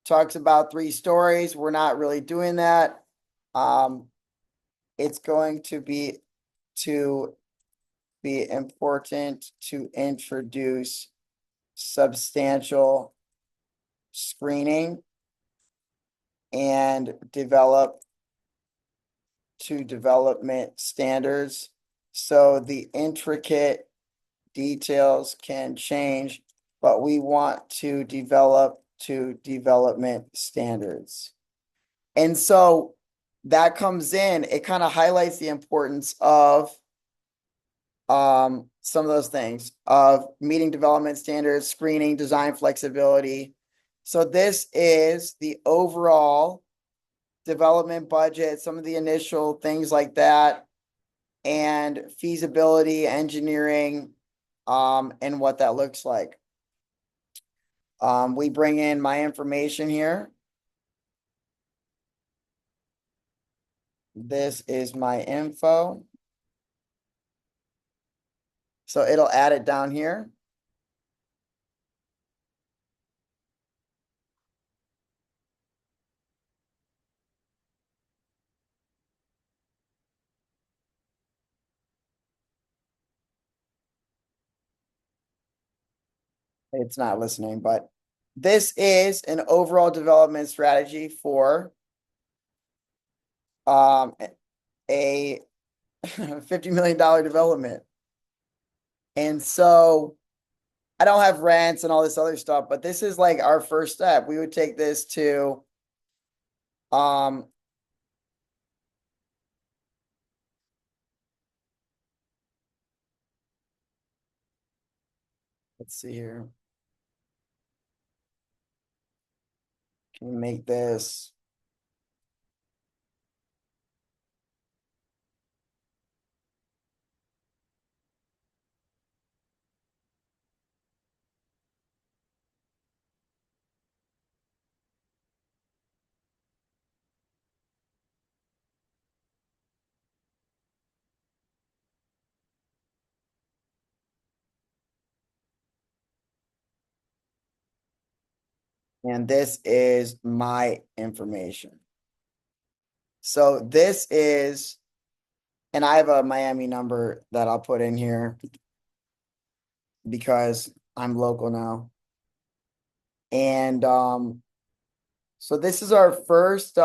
talks about 3 stories. We're not really doing that. It's going to be important to introduce substantial screening and develop to development standards. So the intricate details can change, but we want to develop to development standards. And so that comes in, it kind of highlights the importance of some of those things of meeting development standards, screening, design flexibility. So this is the overall development budget, some of the initial things like that, and feasibility, engineering, and what that looks like. We bring in my information here. This is my info. So it'll add it down here. It's not listening, but this is an overall development strategy for um a $50 million development. And so I don't have rents and all this other stuff, but this is like our first step. We would take this to um let's see here. Can we make this? And this is my information. So this is, and I have a Miami number that I'll put in here because I'm local now. And so this is our first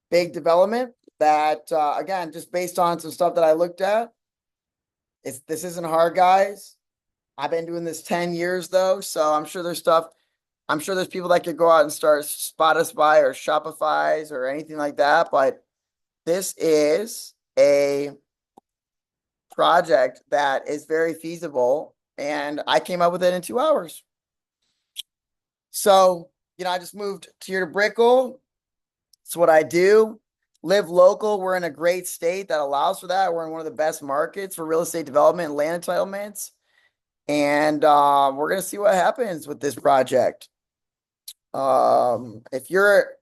big development that again, just based on some stuff that I looked at. This isn't hard, guys. I've been doing this 10 years though, so I'm sure there's stuff. I'm sure there's people that could go out and start Spotify or Shopify's or anything like that, but this is a project that is very feasible, and I came up with it in 2 hours. So, I just moved here to Brickell. It's what I do. Live local. We're in a great state that allows for that. We're in one of the best markets for real estate development and land entitlements. And we're gonna see what happens with this project. If you're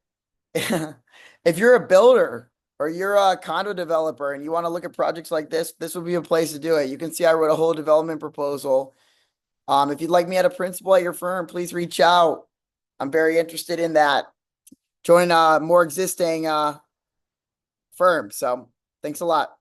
if you're a builder or you're a condo developer and you want to look at projects like this would be a place to do it. You can see I wrote a whole development proposal. If you'd like me at a principal at your firm, please reach out. I'm very interested in that. Join more existing firms. So thanks a lot.